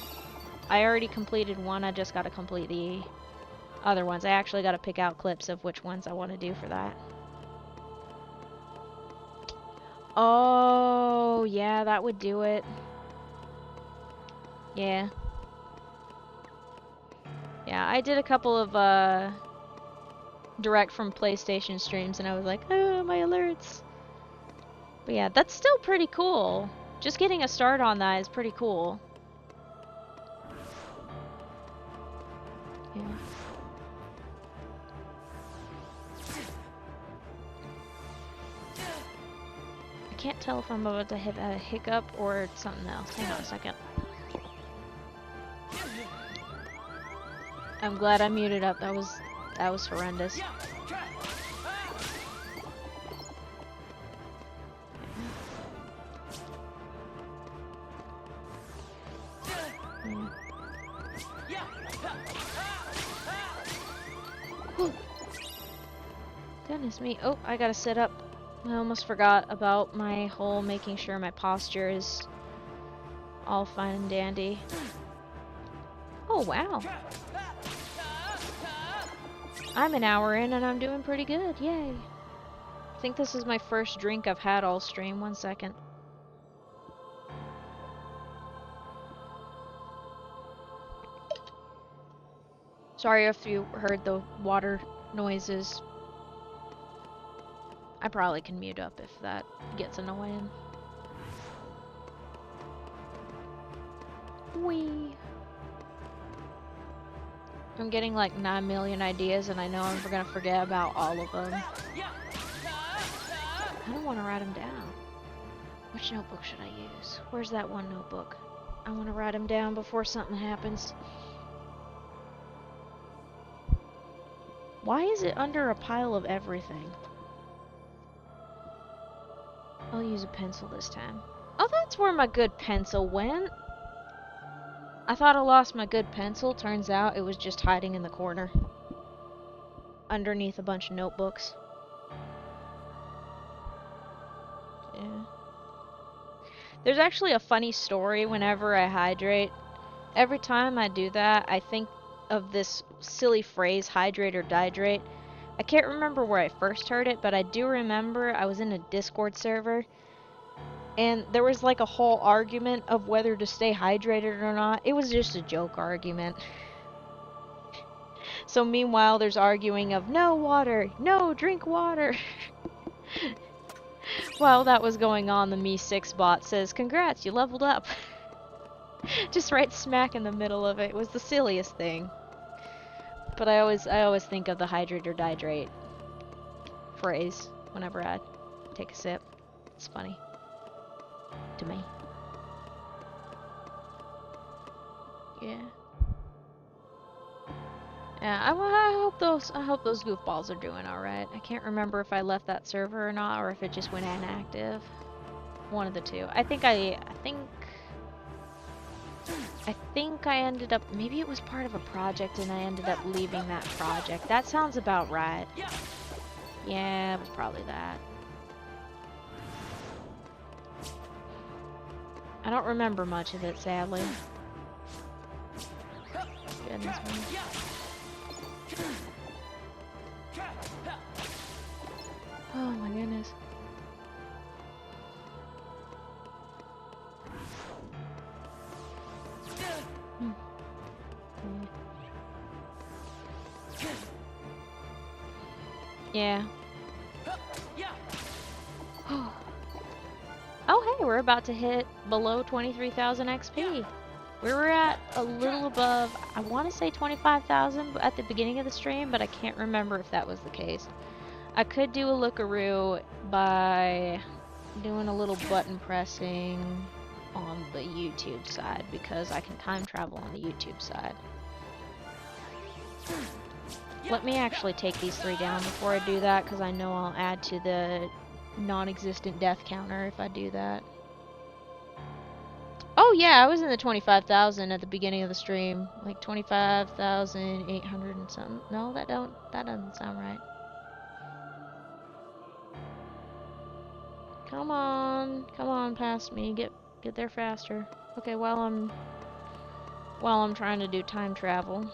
I already completed one, I just gotta complete the other ones. I actually gotta pick out clips of which ones I want to do for that. Oh, yeah, that would do it. Yeah. Yeah, I did a couple of direct from PlayStation streams and I was like, oh, my alerts. But yeah, that's still pretty cool. Just getting a start on that is pretty cool. Yeah. I can't tell if I'm about to hit a hiccup or something else. Hang on a second. I'm glad I muted up. That was horrendous. Goodness me. Oh, I gotta sit up. I almost forgot about my whole making sure my posture is all fine and dandy. Oh, wow. I'm an hour in and I'm doing pretty good. Yay. I think this is my first drink I've had all stream. 1 second. Sorry if you heard the water noises. I probably can mute up if that gets annoying. Whee! I'm getting like 9 million ideas and I know I'm gonna forget about all of them. I don't want to write them down. Which notebook should I use? Where's that one notebook? I want to write them down before something happens. Why is it under a pile of everything? I'll use a pencil this time. Oh, that's where my good pencil went. I thought I lost my good pencil. Turns out it was just hiding in the corner. Underneath a bunch of notebooks. Yeah. There's actually a funny story whenever I hydrate. Every time I do that, I think of this silly phrase, hydrate or dihydrate. I can't remember where I first heard it, but I do remember I was in a Discord server, and there was like a whole argument of whether to stay hydrated or not. It was just a joke argument. So meanwhile, there's arguing of no water, no, drink water. While that was going on, the Me6 bot says, congrats, you leveled up. Just right smack in the middle of it. It was the silliest thing. But I always think of the hydrate or dihydrate phrase whenever I take a sip. It's funny to me. Yeah. Yeah, I hope those goofballs are doing all right. I can't remember if I left that server or not, or if it just went inactive. One of the two. I think I ended up, maybe it was part of a project and I ended up leaving that project. That sounds about right. Yeah, it was probably that. I don't remember much of it, sadly. Goodness me. Oh my goodness. Yeah. Oh hey, we're about to hit below 23,000 XP. We were at a little above, I want to say 25,000 at the beginning of the stream, but I can't remember if that was the case. I could do a lookaroo by doing a little button pressing on the YouTube side, because I can time travel on the YouTube side. Let me actually take these 3 down before I do that, because I know I'll add to the non-existent death counter if I do that. Oh yeah, I was in the 25,000 at the beginning of the stream. Like 25,800 and something. No, that doesn't sound right. Come on past me. Get there faster. Okay, while I'm trying to do time travel,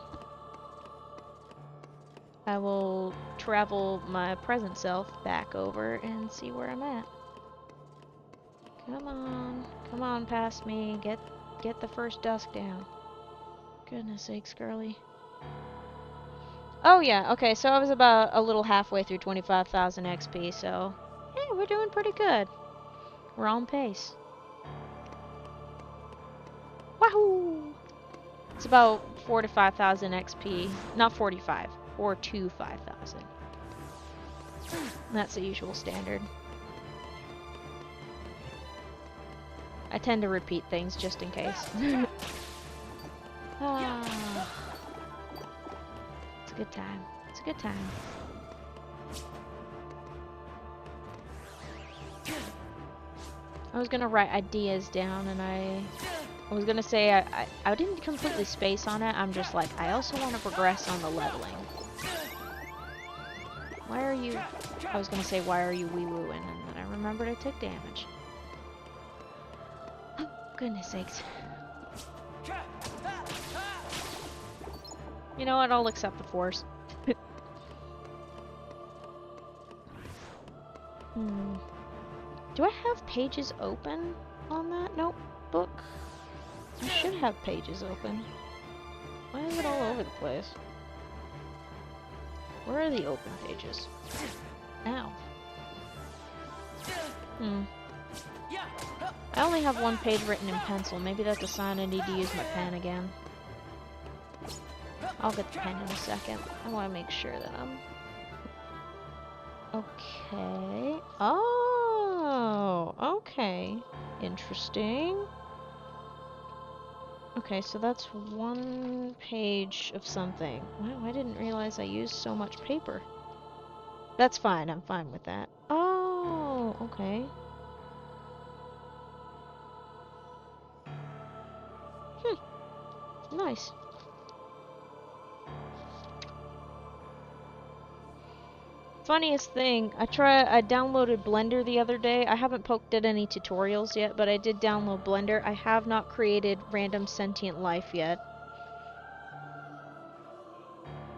I will travel my present self back over and see where I'm at. Come on past me. Get the first dusk down. Goodness sakes, girly. Oh yeah, okay, so I was about a little halfway through 25,000 XP, so hey, we're doing pretty good. We're on pace. Wahoo! It's about 4 to 5,000 XP. Not 45. 4 to 5,000. That's the usual standard. I tend to repeat things just in case. Ah. It's a good time. It's a good time. I was gonna write ideas down, and I was gonna say I didn't completely space on it. I'm just like, I also want to progress on the leveling. Why are you... I was gonna say, why are you wee-wooing? And then I remembered I took damage. Oh, goodness sakes. You know what? I'll accept the force. Do I have pages open on that notebook? I should have pages open. Why is it all over the place? Where are the open pages? Ow. I only have 1 page written in pencil. Maybe that's a sign I need to use my pen again. I'll get the pen in a second. I want to make sure that I'm... Okay. Oh, okay. Interesting. Okay, so that's 1 page of something. Wow, I didn't realize I used so much paper. That's fine, I'm fine with that. Oh, okay. Nice. Funniest thing, I downloaded Blender the other day. I haven't poked at any tutorials yet, but I did download Blender. I have not created random sentient life yet.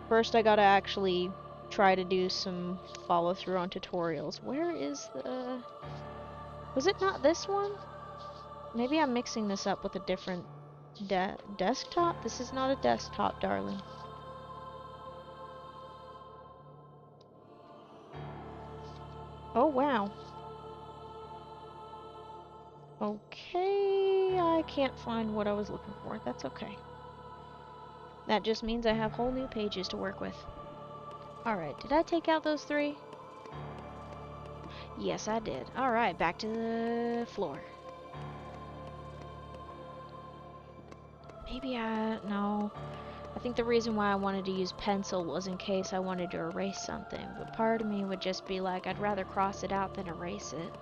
First I gotta actually try to do some follow through on tutorials. Where is the... Was it not this one? Maybe I'm mixing this up with a different desktop? This is not a desktop, darling. Oh, wow. Okay, I can't find what I was looking for. That's okay. That just means I have whole new pages to work with. Alright, did I take out those 3? Yes, I did. Alright, back to the floor. Maybe no. I think the reason why I wanted to use pencil was in case I wanted to erase something, but part of me would just be like, I'd rather cross it out than erase it.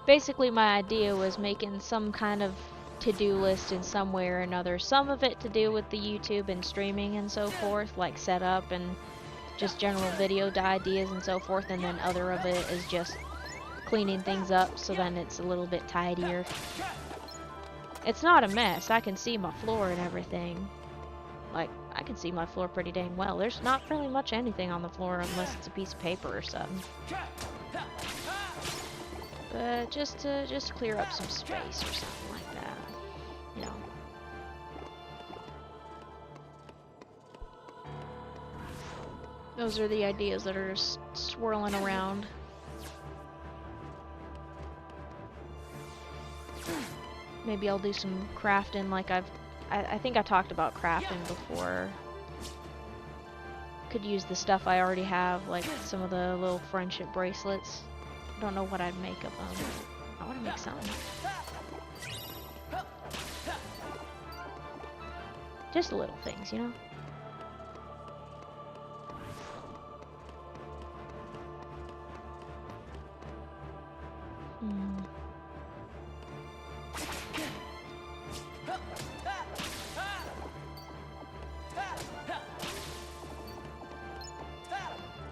Basically, my idea was making some kind of to-do list in some way or another. Some of it to do with the YouTube and streaming and so forth, like setup and just general video ideas and so forth, and then other of it is just cleaning things up so then it's a little bit tidier. It's not a mess. I can see my floor and everything. Like, I can see my floor pretty dang well. There's not really much anything on the floor unless it's a piece of paper or something. But just to clear up some space or something like that, you know. Those are the ideas that are just swirling around. Maybe I'll do some crafting like I think I talked about crafting before. Could use the stuff I already have, like some of the little friendship bracelets. Don't know what I'd make of them. I want to make some. Just little things, you know?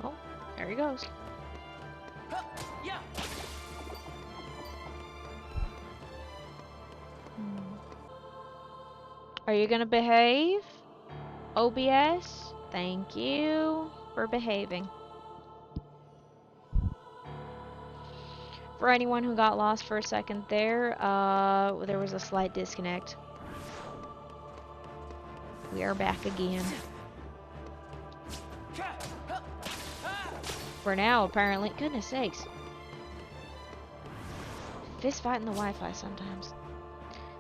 Oh, there he goes. Are you gonna behave? OBS? Thank you for behaving. For anyone who got lost for a second there was a slight disconnect. We are back again. For now, apparently. Goodness sakes. Fist fighting the Wi-Fi sometimes.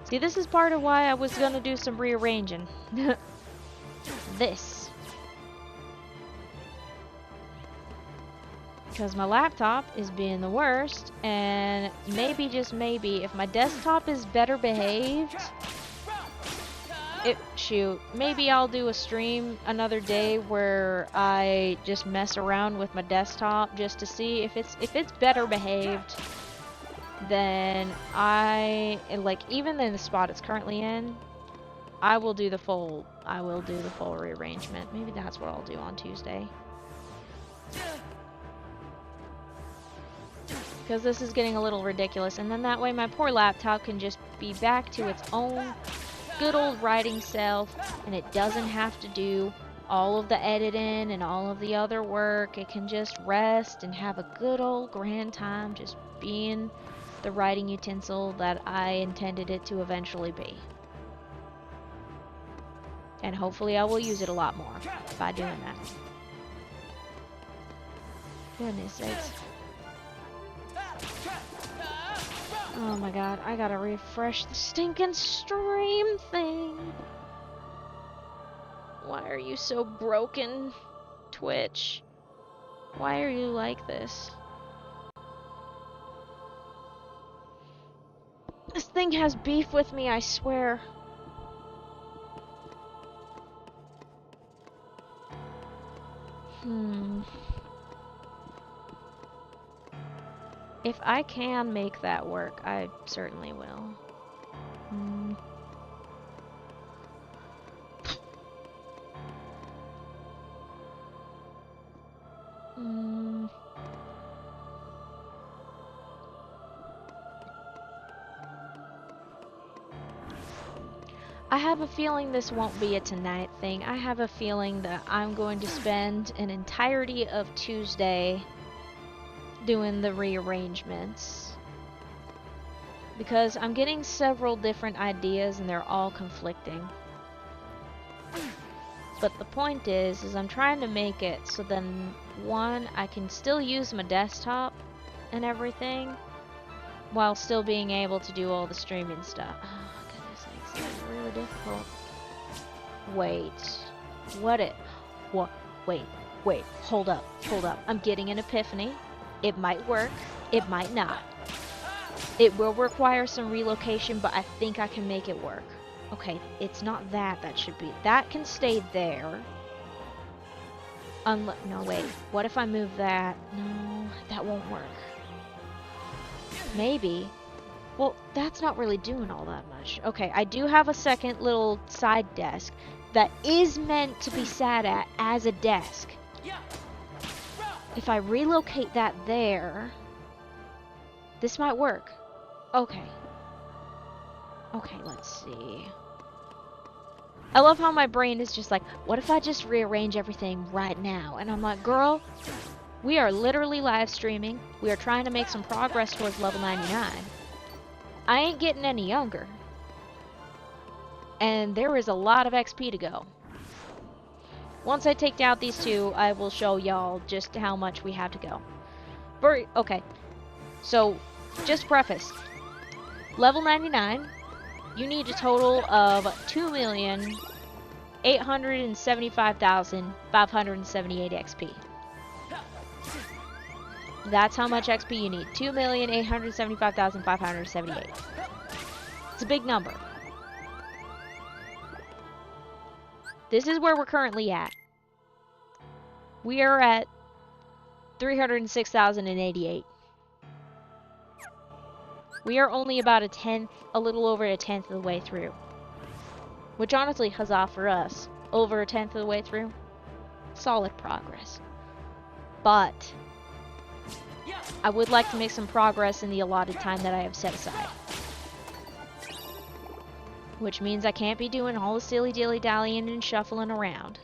See, this is part of why I was gonna do some rearranging. This. Because my laptop is being the worst, and maybe, just maybe, if my desktop is better behaved, maybe I'll do a stream another day where I just mess around with my desktop just to see if it's better behaved. Then even in the spot it's currently in, I will do the full rearrangement. Maybe that's what I'll do on Tuesday. Because this is getting a little ridiculous, and then that way my poor laptop can just be back to its own good old writing self, and it doesn't have to do all of the editing and all of the other work. It can just rest and have a good old grand time just being the writing utensil that I intended it to eventually be. And hopefully I will use it a lot more by doing that. Goodness sakes. Oh my god, I gotta refresh the stinking stream thing. Why are you so broken, Twitch? Why are you like this? This thing has beef with me, I swear. Hmm. If I can make that work, I certainly will. Hmm. Hmm. I have a feeling this won't be a tonight thing. I have a feeling that I'm going to spend an entirety of Tuesday doing the rearrangements. Because I'm getting several different ideas and they're all conflicting. But the point is I'm trying to make it so then, one, I can still use my desktop and everything, while still being able to do all the streaming stuff. Oh, goodness sakes, this is really difficult. Wait, hold up. I'm getting an epiphany. It might work, it might not. It will require some relocation, but I think I can make it work. Okay, it's not that should be. That can stay there. No, wait. What if I move that? No, that won't work. Maybe. Well, that's not really doing all that much. Okay, I do have a second little side desk that is meant to be sat at as a desk. If I relocate that there, this might work. Okay. Okay, let's see. I love how my brain is just like, what if I just rearrange everything right now? And I'm like, girl, we are literally live streaming. We are trying to make some progress towards level 99. I ain't getting any younger. And there is a lot of XP to go. Once I take out these two, I will show y'all just how much we have to go. Okay, so just preface. Level 99, you need a total of 2,875,578 XP. That's how much XP you need. 2,875,578. It's a big number. This is where we're currently at. We are at 306,088. We are only about a little over a tenth of the way through. Which honestly, huzzah for us. Over a tenth of the way through. Solid progress. But I would like to make some progress in the allotted time that I have set aside. Which means I can't be doing all the silly dilly-dallying and shuffling around.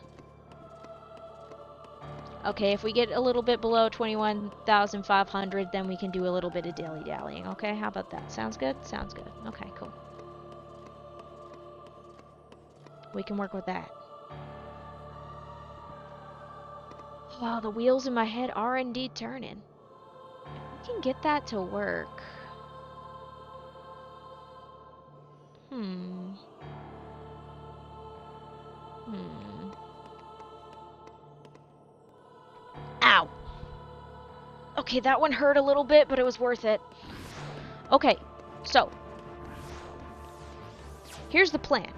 Okay, if we get a little bit below 21,500, then we can do a little bit of dilly-dallying. Okay, how about that? Sounds good? Sounds good. Okay, cool. We can work with that. Wow, the wheels in my head are indeed turning. If we can get that to work. Ow! Okay, that one hurt a little bit, but it was worth it. Okay, so here's the plan.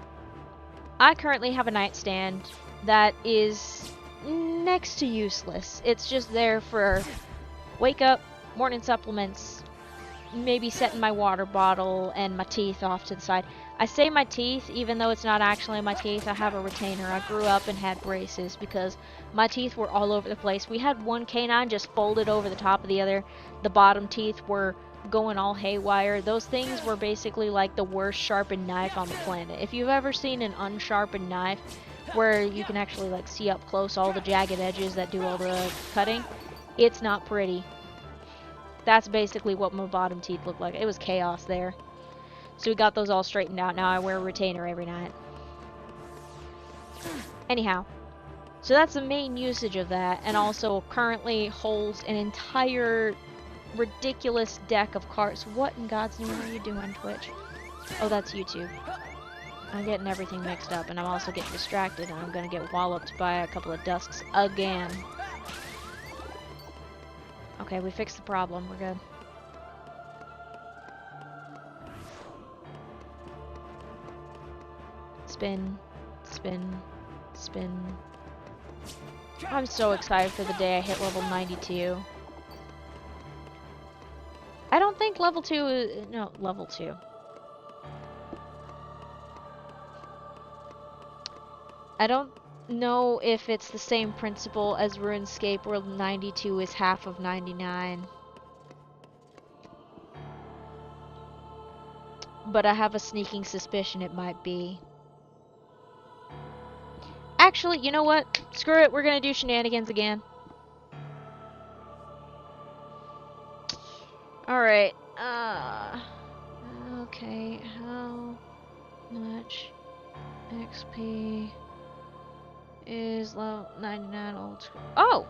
I currently have a nightstand that is next to useless. It's just there for wake up, morning supplements, maybe setting my water bottle and my teeth off to the side. I say my teeth, even though it's not actually my teeth. I have a retainer. I grew up and had braces because my teeth were all over the place. We had one canine just folded over the top of the other. The bottom teeth were going all haywire. Those things were basically like the worst sharpened knife on the planet. If you've ever seen an unsharpened knife where you can actually like see up close all the jagged edges that do all the cutting, it's not pretty. That's basically what my bottom teeth look like. It was chaos there. So we got those all straightened out. Now I wear a retainer every night. Anyhow, so that's the main usage of that, and also currently holds an entire ridiculous deck of cards. What in God's name are you doing, Twitch? Oh, that's YouTube. I'm getting everything mixed up, and I'm also getting distracted, and I'm gonna get walloped by a couple of dusks again. Okay, we fixed the problem. We're good. Spin, spin, spin. I'm so excited for the day I hit level 92. I don't think level 2 is... No, level 2. I don't know if it's the same principle as RuneScape where 92 is half of 99. But I have a sneaking suspicion it might be. Actually, you know what? Screw it, we're gonna do shenanigans again. Alright, okay, how much XP is level 99 old school? Oh!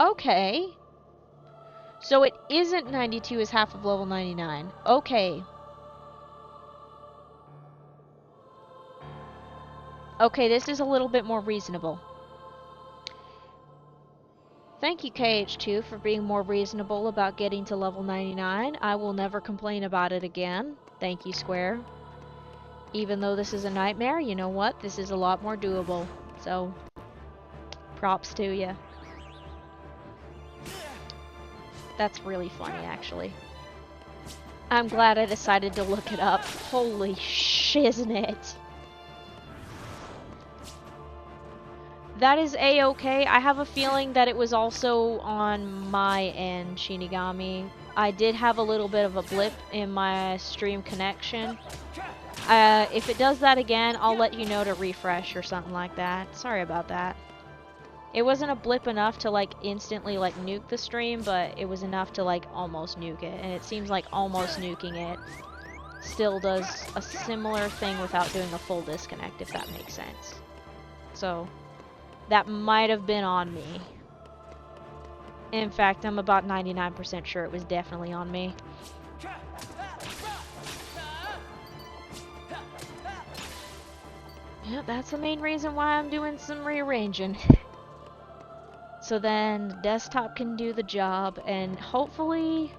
Okay. So it isn't 92 is half of level 99. Okay. Okay, this is a little bit more reasonable. Thank you, KH2, for being more reasonable about getting to level 99. I will never complain about it again. Thank you, Square. Even though this is a nightmare, you know what? This is a lot more doable. So, props to you. That's really funny, actually. I'm glad I decided to look it up. Holy shiznit. That is a-okay. I have a feeling that it was also on my end, Shinigami. I did have a little bit of a blip in my stream connection. If it does that again, I'll let you know to refresh or something like that. Sorry about that. It wasn't a blip enough to like instantly like nuke the stream, but it was enough to like almost nuke it. And it seems like almost nuking it still does a similar thing without doing a full disconnect, if that makes sense. So that might have been on me. In fact, I'm about 99% sure it was definitely on me. Yeah, that's the main reason why I'm doing some rearranging. So then the desktop can do the job, and hopefully,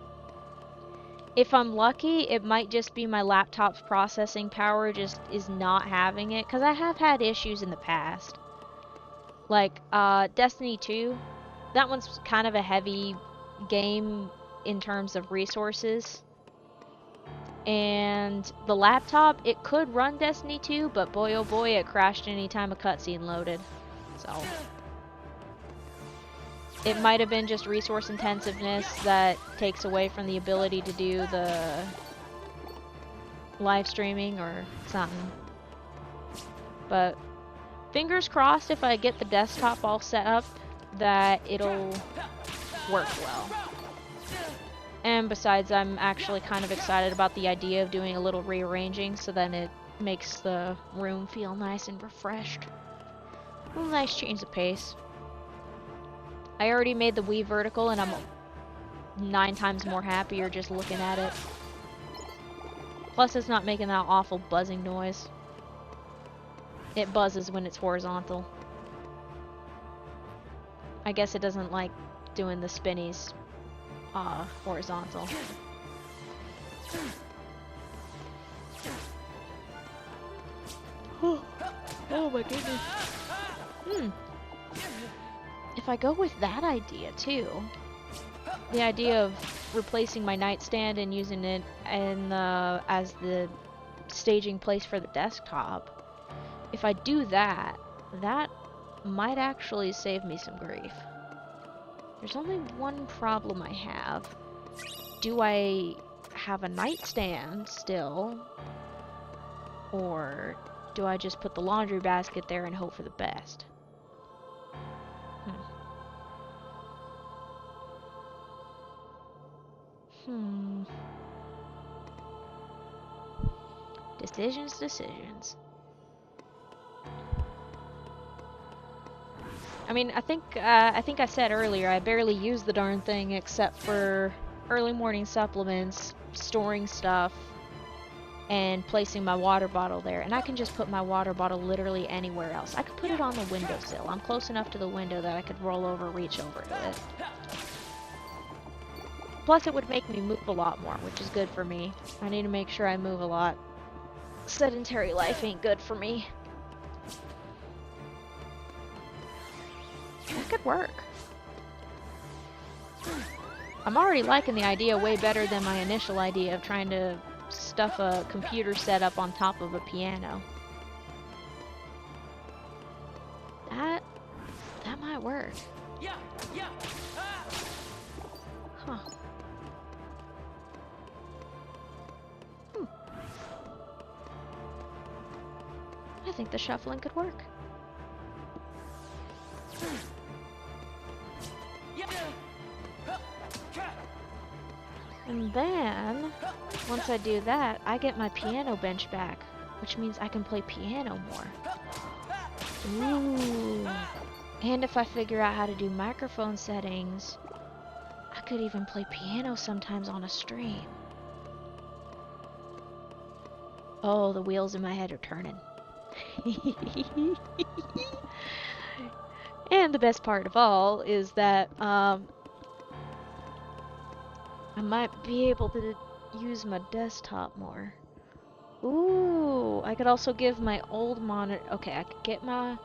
if I'm lucky, it might just be my laptop's processing power just is not having it, because I have had issues in the past. Like, Destiny 2, that one's kind of a heavy game in terms of resources. And the laptop, it could run Destiny 2, but boy oh boy, it crashed anytime a cutscene loaded. So it might have been just resource intensiveness that takes away from the ability to do the live streaming or something. But fingers crossed, if I get the desktop all set up, that it'll work well. And besides, I'm actually kind of excited about the idea of doing a little rearranging, so then it makes the room feel nice and refreshed. A nice change of pace. I already made the Wii vertical, and I'm 9 times more happier just looking at it. Plus, it's not making that awful buzzing noise. It buzzes when it's horizontal. I guess it doesn't like doing the spinnies horizontal. Oh my goodness. If I go with that idea too, the idea of replacing my nightstand and using it in as the staging place for the desktop, if I do that, that might actually save me some grief. There's only one problem I have. Do I have a nightstand still? Or do I just put the laundry basket there and hope for the best? Decisions. I mean, I think I said earlier, I barely use the darn thing except for early morning supplements, storing stuff, and placing my water bottle there. And I can just put my water bottle literally anywhere else. I could put it on the windowsill. I'm close enough to the window that I could roll over, reach over to it. Plus, it would make me move a lot more, which is good for me. I need to make sure I move a lot. Sedentary life ain't good for me. That could work. I'm already liking the idea way better than my initial idea of trying to stuff a computer setup on top of a piano. That might work. Huh. I think the shuffling could work. And then, once I do that, I get my piano bench back, which means I can play piano more. Ooh. And if I figure out how to do microphone settings, I could even play piano sometimes on a stream. Oh, the wheels in my head are turning. And the best part of all is that, I might be able to use my desktop more. Ooh, I could also give my old monitor... Okay, I could get my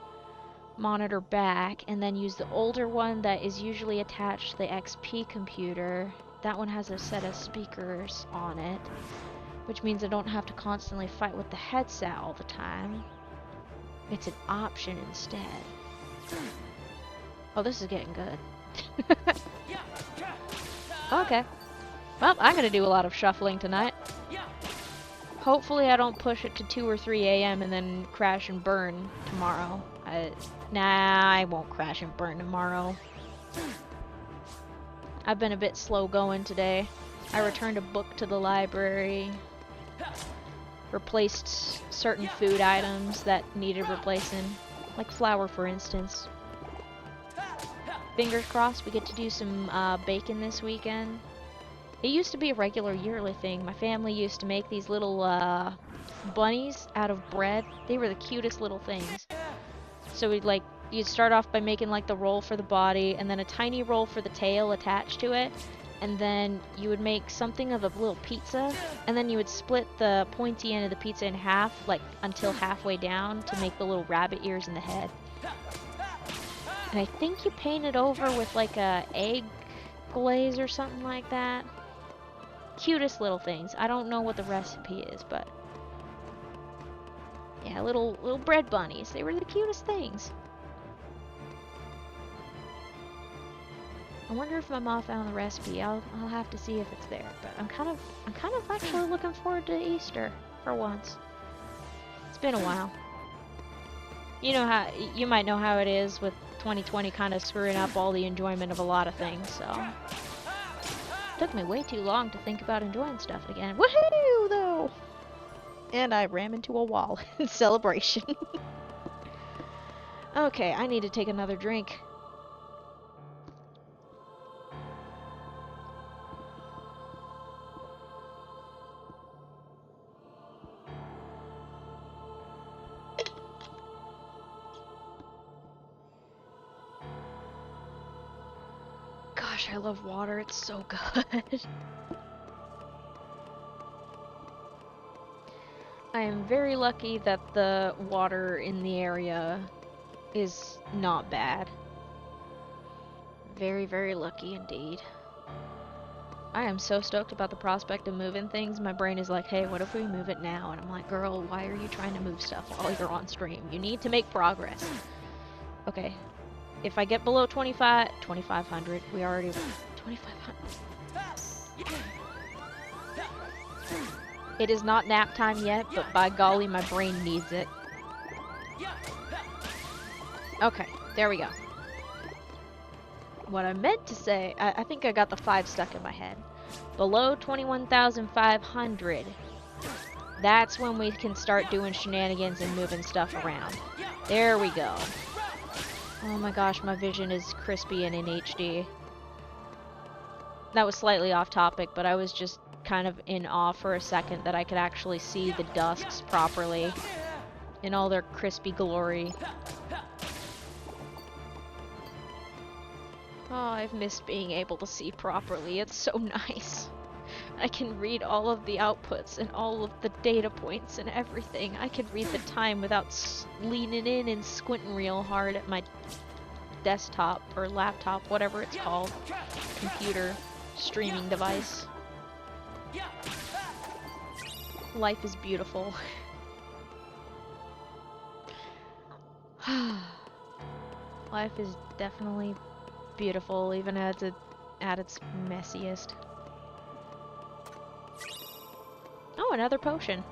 monitor back and then use the older one that is usually attached to the XP computer. That one has a set of speakers on it, which means I don't have to constantly fight with the headset all the time. It's an option instead. Oh, this is getting good. Okay. Well, I'm gonna do a lot of shuffling tonight. Hopefully I don't push it to 2 or 3 a.m. and then crash and burn tomorrow. Nah, I won't crash and burn tomorrow. I've been a bit slow going today. I returned a book to the library. Replaced certain food items that needed replacing. Like flour, for instance. Fingers crossed we get to do some bacon this weekend. It used to be a regular yearly thing. My family used to make these little bunnies out of bread. They were the cutest little things. So you'd start off by making like the roll for the body and then a tiny roll for the tail attached to it. And then you would make something of a little pizza, and then you would split the pointy end of the pizza in half, like until halfway down, to make the little rabbit ears in the head. And I think you paint it over with like a egg glaze or something like that. Cutest little things. I don't know what the recipe is, but yeah, little bread bunnies. They were the cutest things. I wonder if my mom found the recipe. I'll have to see if it's there. But I'm kind of actually looking forward to Easter for once. It's been a while. You might know how it is with 2020 kind of screwing up all the enjoyment of a lot of things, so it took me way too long to think about enjoying stuff again. Woohoo though! And I ran into a wall in celebration. Okay, I need to take another drink. Gosh, I love water. It's so good. I am very lucky that the water in the area is not bad. Very, very lucky indeed. I am so stoked about the prospect of moving things. My brain is like, hey, what if we move it now? And I'm like, girl, why are you trying to move stuff while you're on stream? You need to make progress. Okay. If I get below 2,500, we already... 2,500. It is not nap time yet, but by golly, my brain needs it. Okay, there we go. What I meant to say, I think I got the 5 stuck in my head. Below 21,500, that's when we can start doing shenanigans and moving stuff around. There we go. Oh my gosh, my vision is crispy and in HD. That was slightly off topic, but I was just kind of in awe for a second that I could actually see the dusks properly in all their crispy glory. Oh, I've missed being able to see properly. It's so nice. I can read all of the outputs and all of the data points and everything. I can read the time without leaning in and squinting real hard at my desktop or laptop, whatever it's called. Computer streaming device. Life is beautiful. Life is definitely beautiful, even at its messiest. Oh, another potion.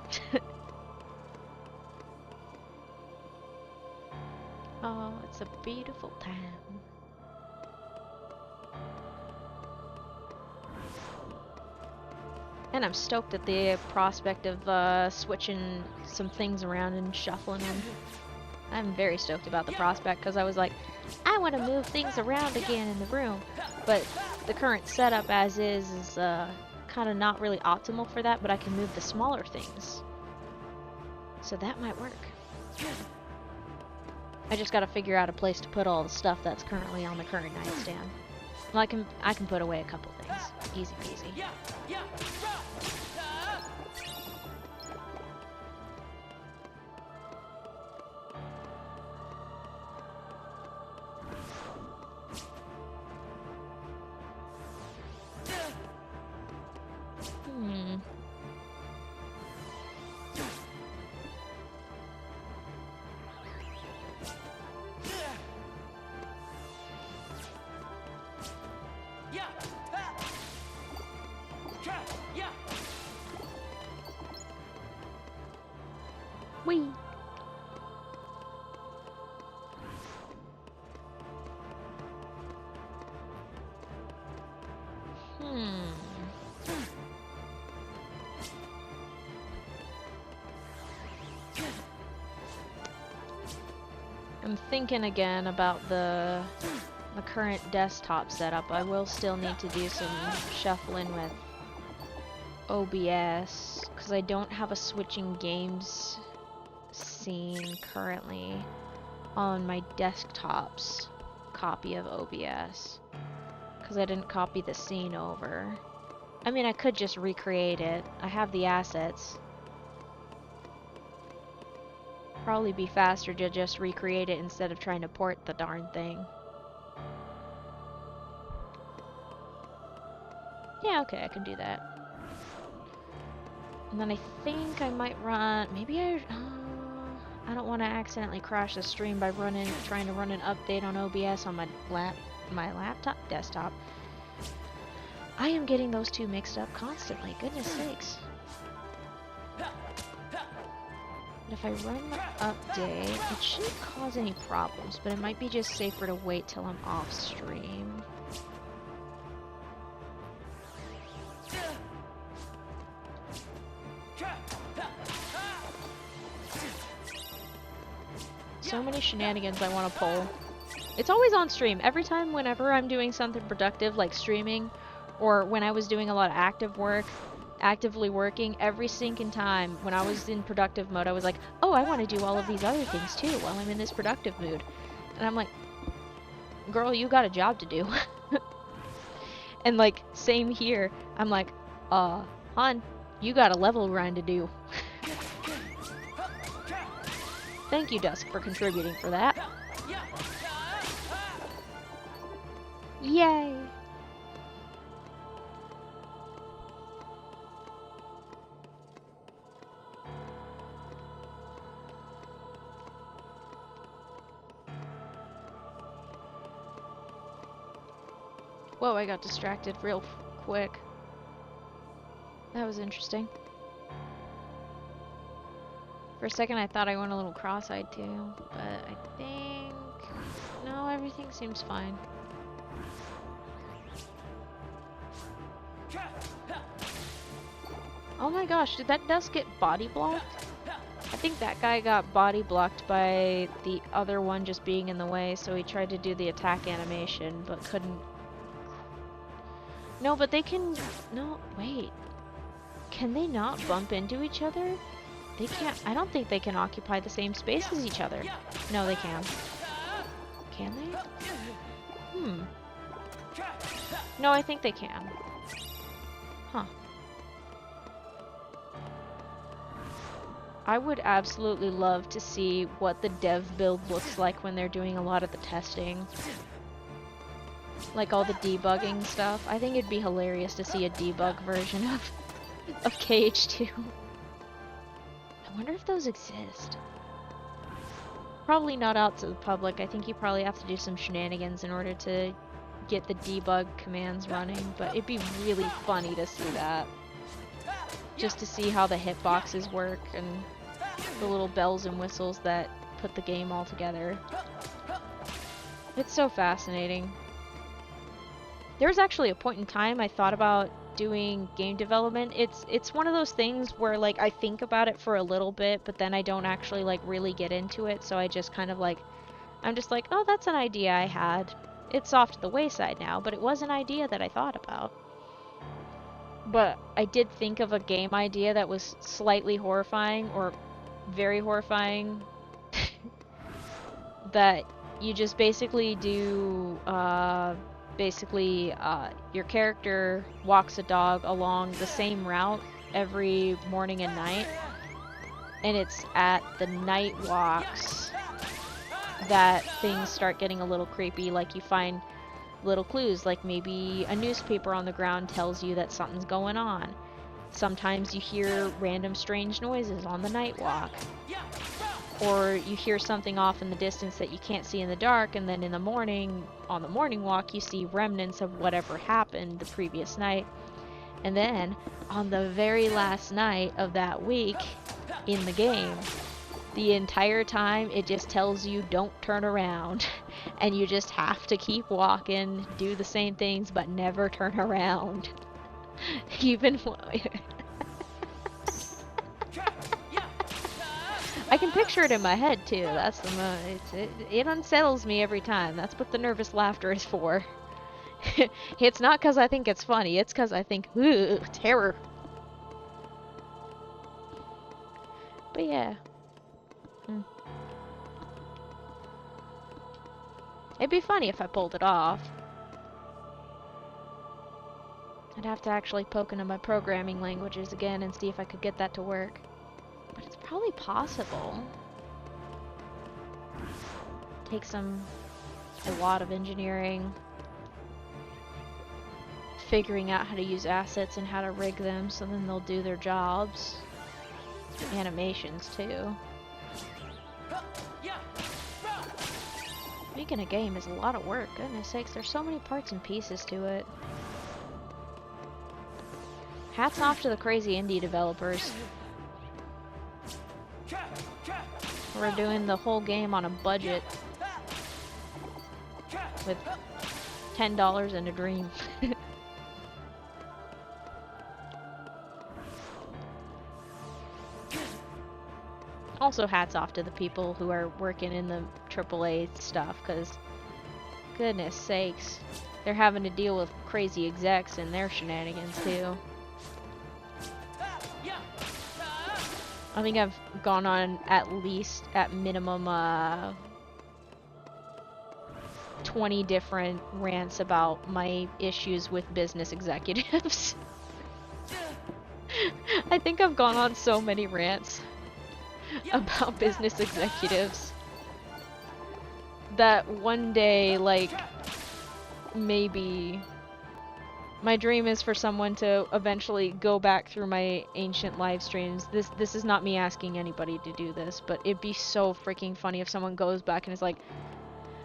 Oh, it's a beautiful time. And I'm stoked at the prospect of switching some things around and shuffling them. I'm very stoked about the prospect because I was like, I want to move things around again in the room. But the current setup as is kind of not really optimal for that, but I can move the smaller things. So that might work. I just gotta figure out a place to put all the stuff that's currently on the current nightstand. Well, I can put away a couple things. Easy peasy. Whee! I'm thinking again about the current desktop setup. I will still need to do some shuffling with OBS because I don't have a switching games scene currently on my desktop's copy of OBS because I didn't copy the scene over. I mean, I could just recreate it. I have the assets. Probably be faster to just recreate it instead of trying to port the darn thing. Yeah, okay, I can do that. And then I think I might run... Maybe I don't want to accidentally crash the stream by trying to run an update on OBS on my laptop, desktop. I am getting those two mixed up constantly, goodness sakes. But if I run the update, it shouldn't cause any problems, but it might be just safer to wait till I'm off stream. So many shenanigans I want to pull. It's always on stream. Every time whenever I'm doing something productive like streaming, or when I was doing a lot of active work, actively working, every sinking time when I was in productive mode, I was like, oh, I want to do all of these other things too while I'm in this productive mood. And I'm like, girl, you got a job to do. And like, same here. I'm like, hon, you got a level grind to do. Thank you, Dusk, for contributing for that. Yay! Whoa, I got distracted real quick. That was interesting. For a second I thought I went a little cross-eyed too, but I think... No, everything seems fine. Oh my gosh, did that Dusk get body blocked? I think that guy got body blocked by the other one just being in the way, so he tried to do the attack animation, but couldn't. No, but they can... No, wait. Can they not bump into each other? They can't... I don't think they can occupy the same space as each other. No, they can. Can they? No, I think they can. Huh. I would absolutely love to see what the dev build looks like when they're doing a lot of the testing. Like all the debugging stuff. I think it'd be hilarious to see a debug version of KH2. I wonder if those exist. Probably not out to the public. I think you probably have to do some shenanigans in order to get the debug commands running, but it'd be really funny to see that. Just to see how the hitboxes work and the little bells and whistles that put the game all together. It's so fascinating. There was actually a point in time I thought about doing game development. It's one of those things where like I think about it for a little bit, but then I don't actually like really get into it, so I just kind of like I'm just like, oh, that's an idea I had. It's off to the wayside now, but it was an idea that I thought about. But I did think of a game idea that was slightly horrifying, or very horrifying, that you just basically do, your character walks a dog along the same route every morning and night, and it's at the night walks that things start getting a little creepy. Like you find little clues, like maybe a newspaper on the ground tells you that something's going on. Sometimes you hear random strange noises on the night walk. Or you hear something off in the distance that you can't see in the dark, and then in the morning, on the morning walk, you see remnants of whatever happened the previous night. And then, on the very last night of that week in the game, the entire time it just tells you don't turn around. And you just have to keep walking, do the same things, but never turn around. Even I can picture it in my head too. That's the it unsettles me every time. That's what the nervous laughter is for. It's not because I think it's funny. It's because I think, ooh, terror. But yeah. It'd be funny if I pulled it off. I'd have to actually poke into my programming languages again and see if I could get that to work. But it's probably possible. Takes a lot of engineering. Figuring out how to use assets and how to rig them so then they'll do their jobs. Animations too. Making a game is a lot of work, goodness sakes, there's so many parts and pieces to it. Hats off to the crazy indie developers. We're doing the whole game on a budget with $10 and a dream. Also, hats off to the people who are working in the AAA stuff, because goodness sakes, they're having to deal with crazy execs and their shenanigans too. I think I've gone on at least, at minimum, 20 different rants about my issues with business executives. I think I've gone on so many rants about business executives that one day, like, maybe my dream is for someone to eventually go back through my ancient live streams. This is not me asking anybody to do this, but it'd be so freaking funny if someone goes back and is like,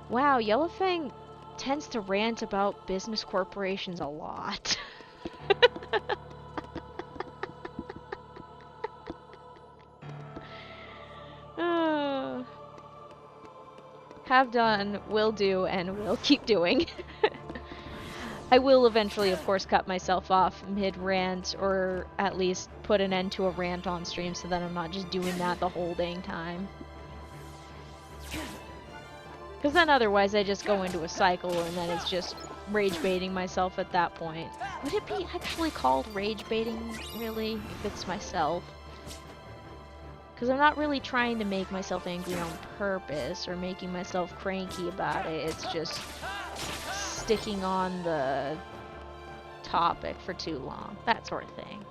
wow, Yellowfang tends to rant about business corporations a lot. Have done, will do, and will keep doing. I will eventually, of course, cut myself off mid-rant, or at least put an end to a rant on stream so that I'm not just doing that the whole dang time. Because then otherwise I just go into a cycle and then it's just rage baiting myself at that point. Would it be actually called rage baiting, really, if it's myself? Because I'm not really trying to make myself angry on purpose or making myself cranky about it. It's just sticking on the topic for too long. That sort of thing.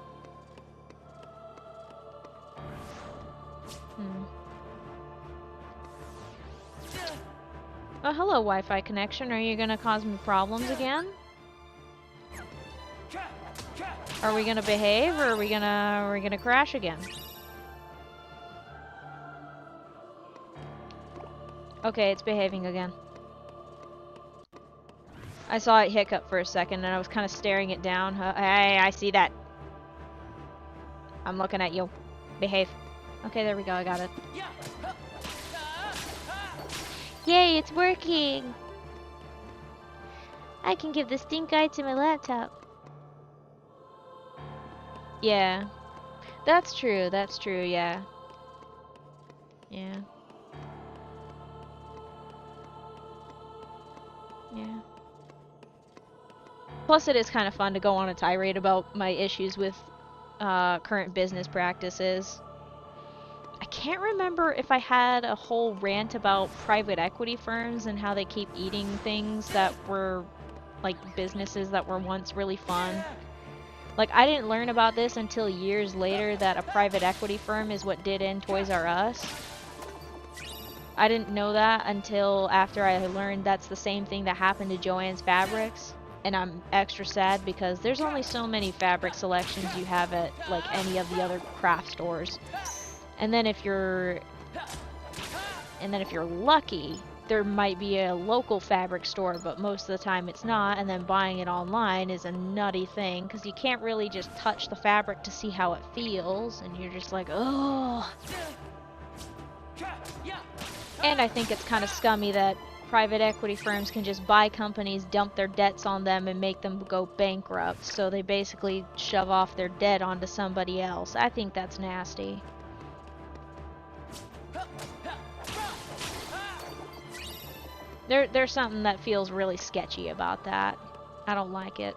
Oh, hello, Wi-Fi connection. Are you gonna cause me problems again? Are we gonna behave, or are we gonna crash again? Okay, it's behaving again. I saw it hiccup for a second, and I was kind of staring it down. Hey, I see that. I'm looking at you. Behave. Okay, there we go. I got it. Yay, it's working! I can give the stink eye to my laptop. Yeah. That's true, yeah. Yeah. Yeah. Plus, it is kind of fun to go on a tirade about my issues with current business practices. I can't remember if I had a whole rant about private equity firms and how they keep eating things that were, like, businesses that were once really fun. Like, I didn't learn about this until years later that a private equity firm is what did in Toys R Us. I didn't know that until after I learned that's the same thing that happened to Joann's Fabrics. And I'm extra sad because there's only so many fabric selections you have at, like, any of the other craft stores. And then if you're lucky, there might be a local fabric store, but most of the time it's not, and then buying it online is a nutty thing, because you can't really just touch the fabric to see how it feels, and you're just like, oh. And I think it's kind of scummy that private equity firms can just buy companies, dump their debts on them, and make them go bankrupt, so they basically shove off their debt onto somebody else. I think that's nasty. There's something that feels really sketchy about that. I don't like it.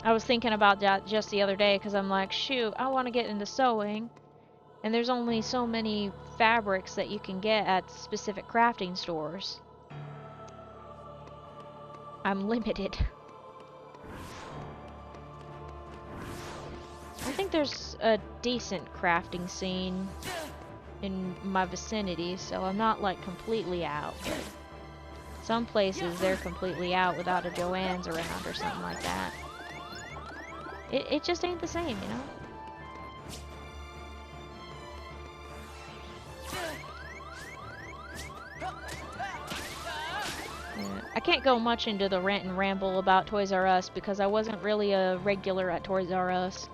I was thinking about that just the other day because I'm like, shoot, I want to get into sewing. And there's only so many fabrics that you can get at specific crafting stores. I'm limited. I think there's a decent crafting scene in my vicinity, so I'm not, like, completely out, but some places they're completely out without a Joann's around or something like that. It just ain't the same, you know? Yeah. I can't go much into the rant and ramble about Toys R Us because I wasn't really a regular at Toys R Us.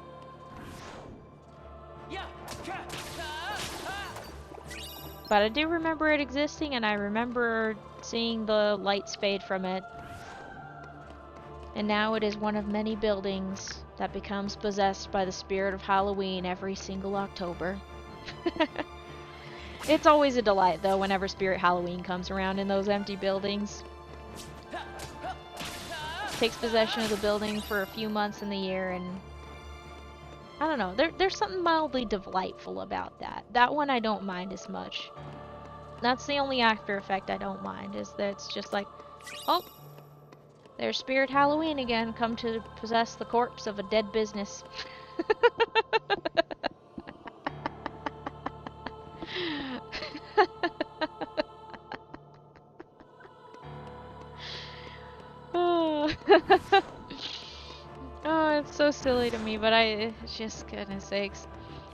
But I do remember it existing, and I remember seeing the lights fade from it. And now it is one of many buildings that becomes possessed by the spirit of Halloween every single October. It's always a delight, though, whenever Spirit Halloween comes around in those empty buildings. Takes possession of the building for a few months in the year, and I don't know, there's something mildly delightful about that. That one I don't mind as much. That's the only after effect I don't mind, is that it's just like, oh, there's Spirit Halloween again, come to possess the corpse of a dead business. Oh. Oh, it's so silly to me, but it's just, goodness sakes.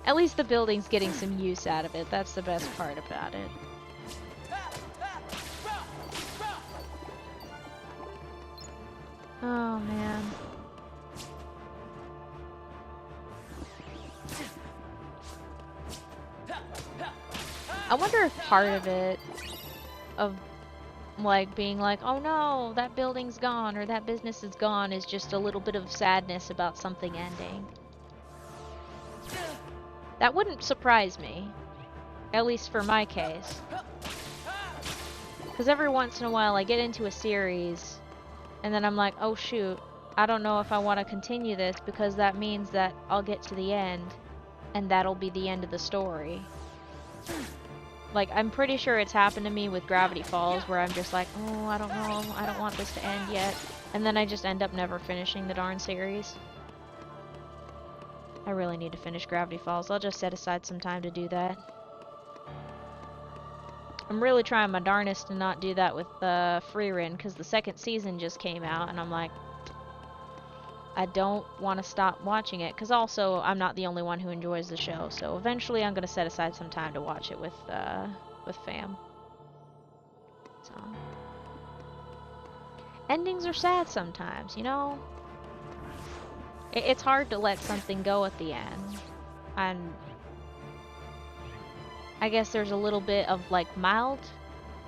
At least the building's getting some use out of it. That's the best part about it. Oh, man. I wonder if part of it, of like being like, oh no, that building's gone or that business is gone, is just a little bit of sadness about something ending. That wouldn't surprise me, at least for my case. Because every once in a while I get into a series and then I'm like, oh shoot, I don't know if I want to continue this because that means that I'll get to the end and that'll be the end of the story. Like, I'm pretty sure it's happened to me with Gravity Falls, where I'm just like, oh, I don't know, I don't want this to end yet. And then I just end up never finishing the darn series. I really need to finish Gravity Falls. I'll just set aside some time to do that. I'm really trying my darnest to not do that with Frieren, because the second season just came out, and I'm like, I don't want to stop watching it, because also I'm not the only one who enjoys the show, so eventually I'm going to set aside some time to watch it with fam. So, endings are sad sometimes, you know? It's hard to let something go at the end, and I guess there's a little bit of, like, mild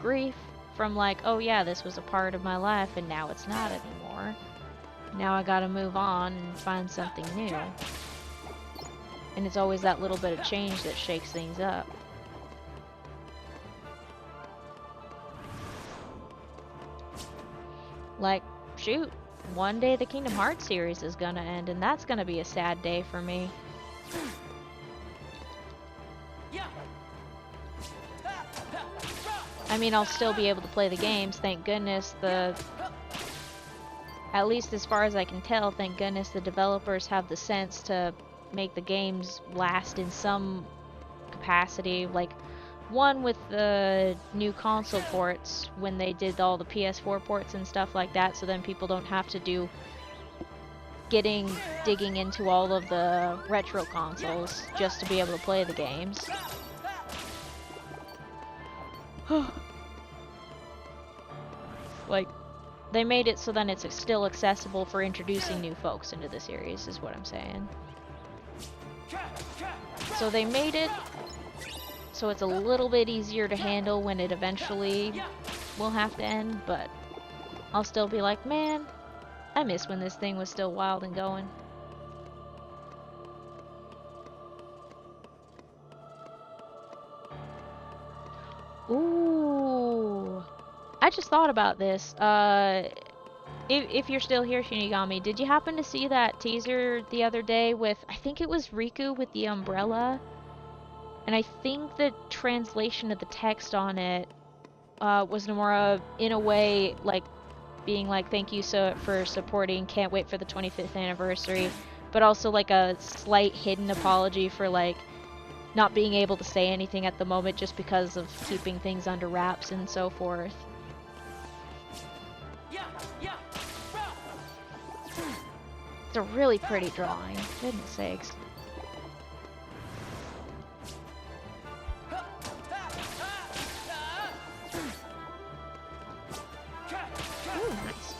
grief from, like, oh yeah, this was a part of my life, and now it's not anymore. Now I gotta move on and find something new. And it's always that little bit of change that shakes things up. Like, shoot, one day the Kingdom Hearts series is gonna end, and that's gonna be a sad day for me. I mean, I'll still be able to play the games, thank goodness. At least as far as I can tell, thank goodness the developers have the sense to make the games last in some capacity. Like, one with the new console ports, when they did all the PS4 ports and stuff like that, so then people don't have to do digging into all of the retro consoles just to be able to play the games. Like, they made it so then it's still accessible for introducing new folks into the series, is what I'm saying. So they made it so it's a little bit easier to handle when it eventually will have to end, but I'll still be like, man, I miss when this thing was still wild and going. Ooh. I just thought about this. If you're still here, Shinigami, did you happen to see that teaser the other day with, I think it was Riku with the umbrella? And I think the translation of the text on it was Nomura, in a way, like, being like, thank you for supporting, can't wait for the 25th anniversary, but also like a slight hidden apology for, like, not being able to say anything at the moment just because of keeping things under wraps and so forth. It's a really pretty drawing, goodness sakes. Ooh, nice.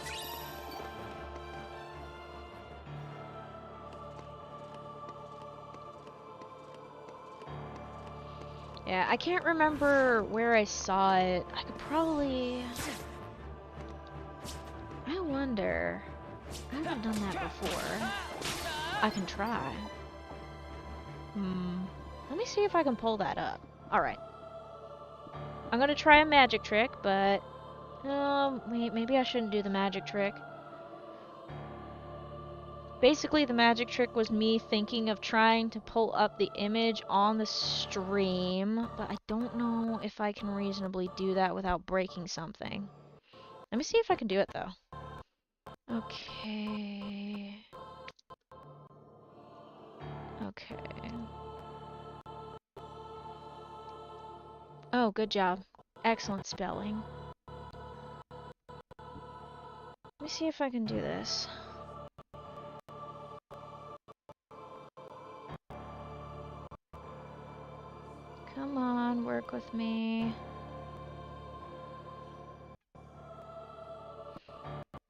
Yeah, I can't remember where I saw it. I could probably... I wonder... I haven't done that before. I can try. Let me see if I can pull that up. Alright. I'm gonna try a magic trick, but... wait, maybe I shouldn't do the magic trick. Basically, the magic trick was me thinking of trying to pull up the image on the stream, but I don't know if I can reasonably do that without breaking something. Let me see if I can do it, though. Okay. Okay. Oh, good job. Excellent spelling. Let me see if I can do this. Come on, work with me.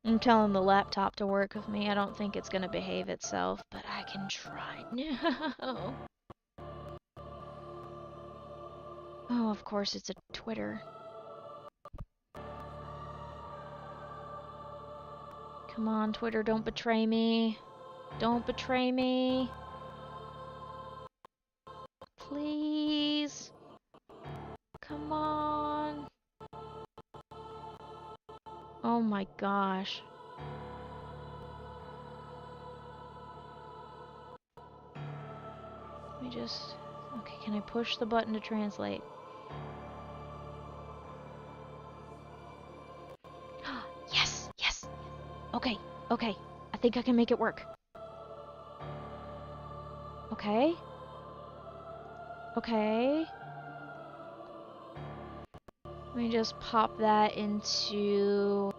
I'm telling the laptop to work with me. I don't think it's gonna behave itself, but I can try. No. Oh, of course it's a Twitter. Come on, Twitter, don't betray me. Don't betray me. Please. Come on. Oh my gosh. Let me just... Okay, can I push the button to translate? Okay, okay. I think I can make it work. Okay. Okay. Let me just pop that into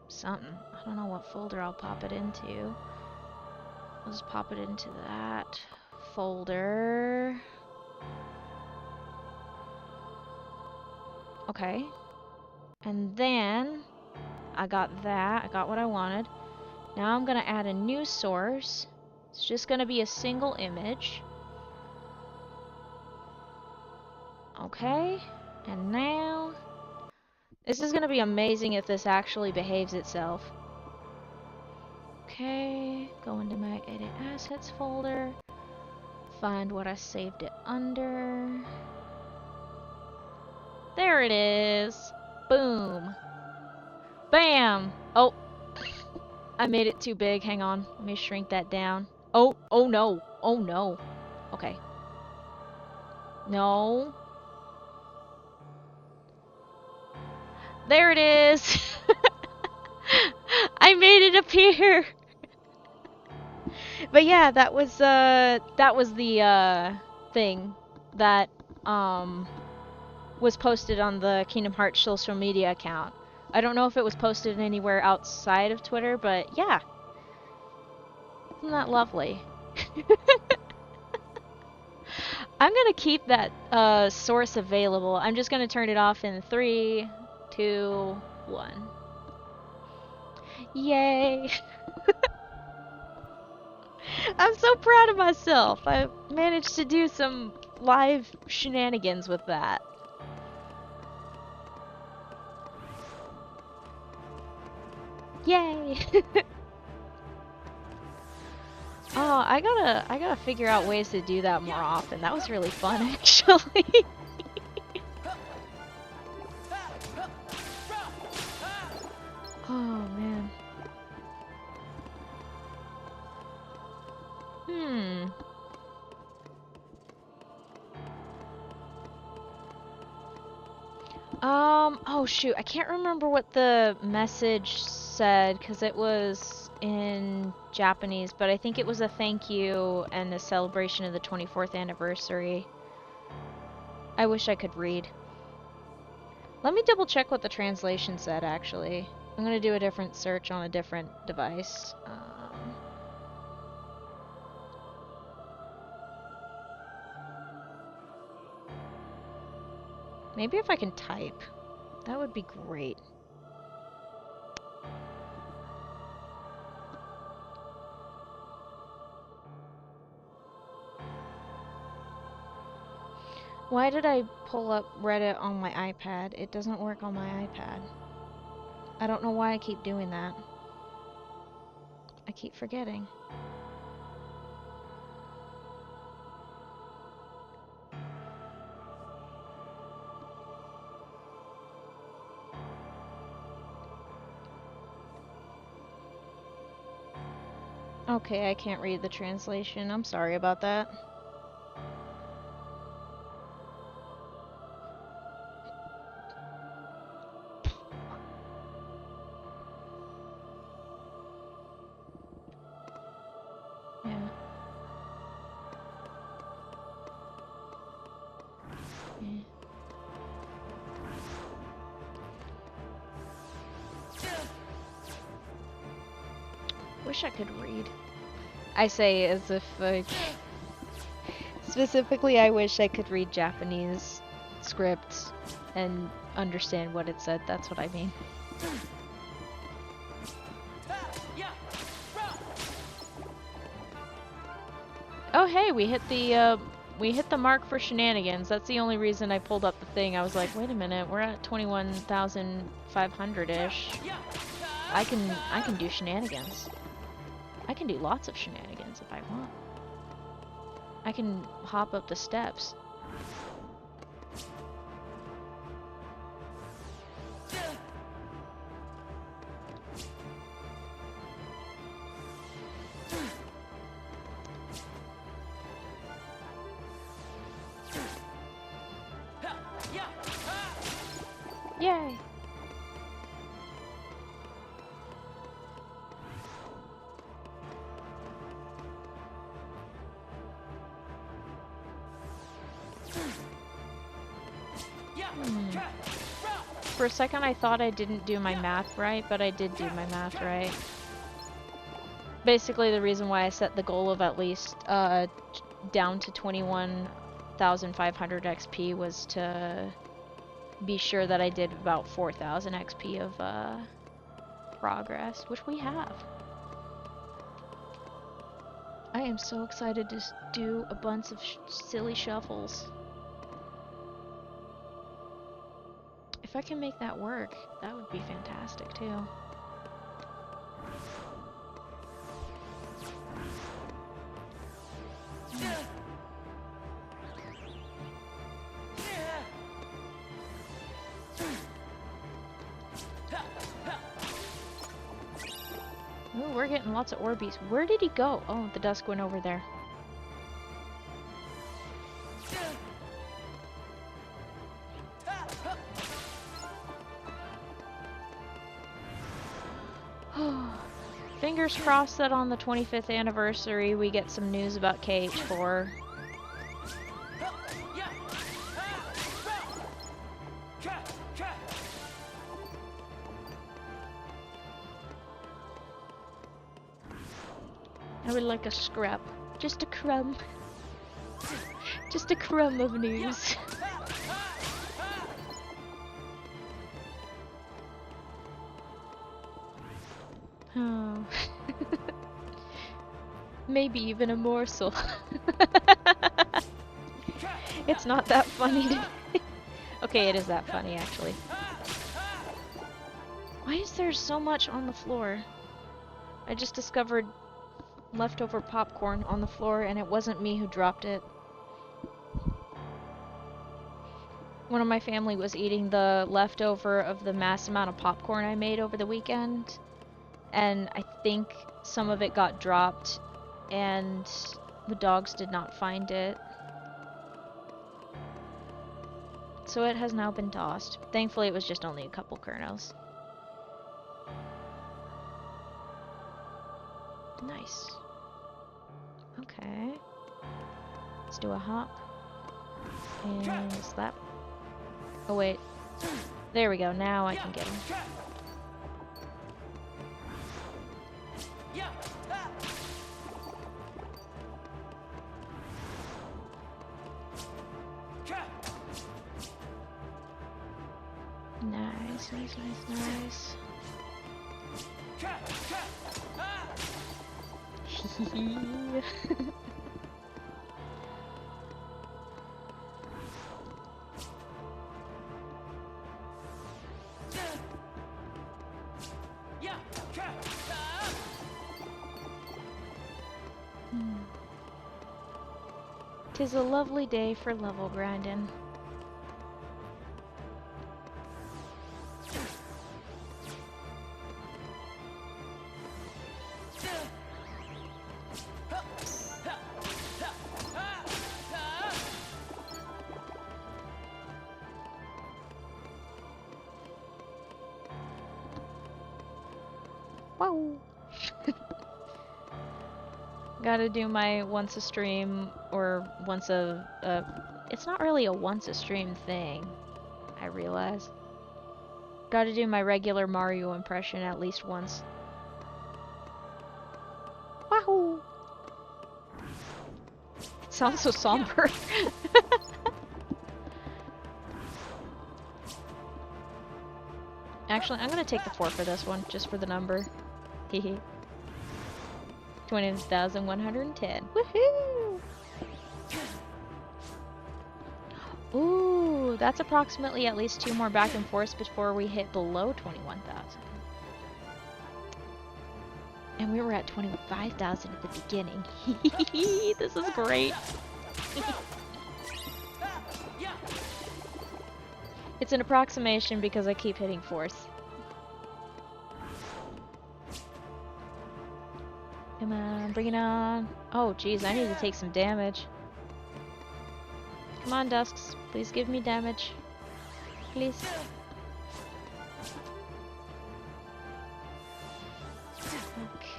something. I don't know what folder I'll pop it into. I'll just pop it into that folder. Okay. And then I got that. I got what I wanted. Now I'm going to add a new source. It's just going to be a single image. Okay. And now this is going to be amazing if this actually behaves itself. Okay, go into my edit assets folder, find what I saved it under. There it is. Boom. Bam. Oh, I made it too big. Hang on. Let me shrink that down. Oh no. Oh no. Okay. No. There it is. I made it appear. But yeah, that was the thing that was posted on the Kingdom Hearts social media account. I don't know if it was posted anywhere outside of Twitter, but yeah. Isn't that lovely? I'm gonna keep that source available. I'm just gonna turn it off in 3, 2, 1. Yay! I'm so proud of myself. I managed to do some live shenanigans with that. Yay! Oh, I gotta figure out ways to do that more often. That was really fun, actually. Oh, man. Oh shoot, I can't remember what the message said because it was in Japanese, but I think it was a thank you and a celebration of the 24th anniversary. I wish I could read. Let me double check what the translation said, actually. I'm gonna do a different search on a different device. Maybe if I can type. That would be great. Why did I pull up Reddit on my iPad? It doesn't work on my iPad. I don't know why I keep doing that. I keep forgetting. Okay, I can't read the translation. I'm sorry about that. Yeah. Wish I could read. I say as if specifically I wish I could read Japanese scripts and understand what it said. That's what I mean. Oh hey, we hit the mark for shenanigans. That's the only reason I pulled up the thing. I was like, wait a minute, we're at 21,500-ish. I can do shenanigans. I can do lots of shenanigans if I want. I can hop up the steps. Yay! For a second I thought I didn't do my math right, but I did do my math right. Basically the reason why I set the goal of at least down to 21,500 XP was to be sure that I did about 4,000 XP of progress, which we have. I am so excited to do a bunch of silly shuffles. If I can make that work, that would be fantastic too. Ooh, we're getting lots of Orbeez. Where did he go? Oh, the dusk went over there. Fingers crossed that on the 25th anniversary we get some news about KH4. I would like a scrap. Just a crumb. Just a crumb of news. Oh. Maybe even a morsel. It's not that funny to me. Okay, it is that funny actually. Why is there so much on the floor? I just discovered leftover popcorn on the floor and it wasn't me who dropped it. One of my family was eating the leftover of the mass amount of popcorn I made over the weekend, and I think some of it got dropped and the dogs did not find it. So it has now been tossed. Thankfully it was just only a couple kernels. Nice. Okay. Let's do a hop. And slap. Oh wait. There we go, now I can get him. Nice, nice, nice, nice. Tis a lovely day for level grinding. Wow. Gotta do my once a stream or once a it's not really a once a stream thing, I realize. Gotta do my regular Mario impression at least once. Wahoo! It sounds so somber. Actually, I'm gonna take the 4 for this one, just for the number. Hehe. 20,110. Woohoo! Ooh, that's approximately at least 2 more back and forths before we hit below 21,000. And we were at 25,000 at the beginning. This is great. It's an approximation because I keep hitting 4th. Come on, bring it on. Oh, geez, I need to take some damage. Come on, Dusks. Please give me damage. Please.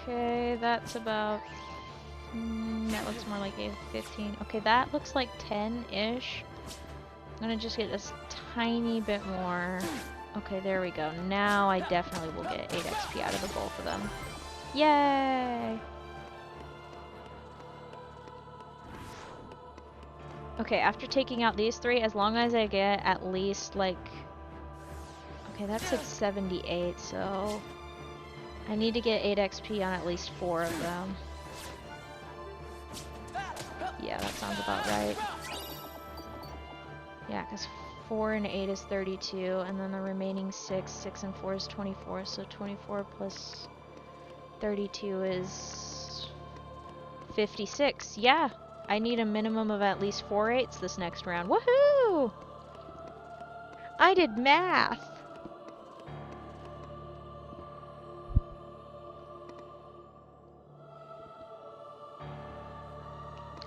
Okay, that's about... that looks more like a 15. Okay, that looks like 10-ish. I'm gonna just get this tiny bit more. Okay, there we go. Now I definitely will get 8 XP out of the both of them. Yay! Okay, after taking out these 3, as long as I get at least, like... Okay, that's at 78, so... I need to get 8 XP on at least 4 of them. Yeah, that sounds about right. Yeah, because 4 and 8 is 32, and then the remaining 6 and 4 is 24, so 24 plus 32 is 56. Yeah, I need a minimum of at least 4 8s this next round. Woohoo! I did math!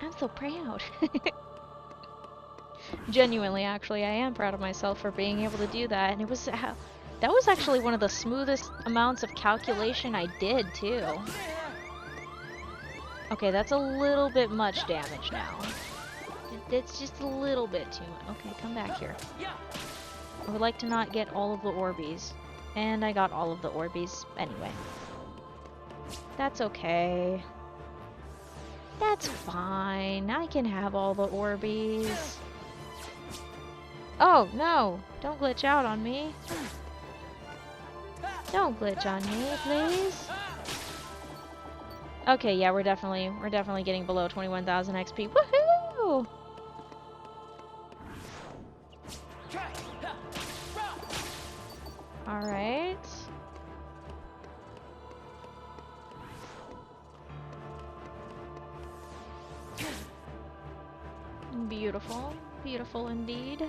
I'm so proud. Genuinely, actually, I am proud of myself for being able to do that, and it was that was actually one of the smoothest amounts of calculation I did, too. Okay, that's a little bit much damage now. It's just a little bit too much. Okay, come back here. I would like to not get all of the Orbeez. And I got all of the Orbeez anyway. That's okay. That's fine. I can have all the Orbeez. Oh, no! Don't glitch out on me. Don't glitch on me, please. Okay, yeah, we're definitely getting below 21,000 XP. Woohoo! Alright. Beautiful. Beautiful indeed.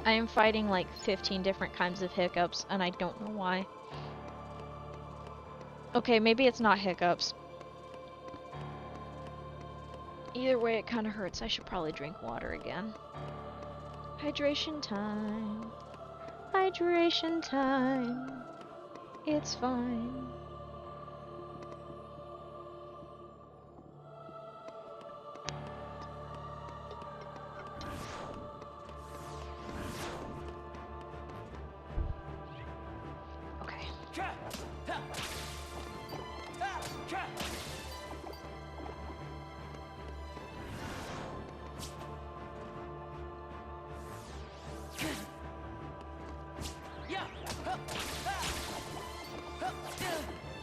I am fighting like 15 different kinds of hiccups, and I don't know why. Okay, maybe it's not hiccups. Either way, it kind of hurts. I should probably drink water again. Hydration time. Hydration time. It's fine.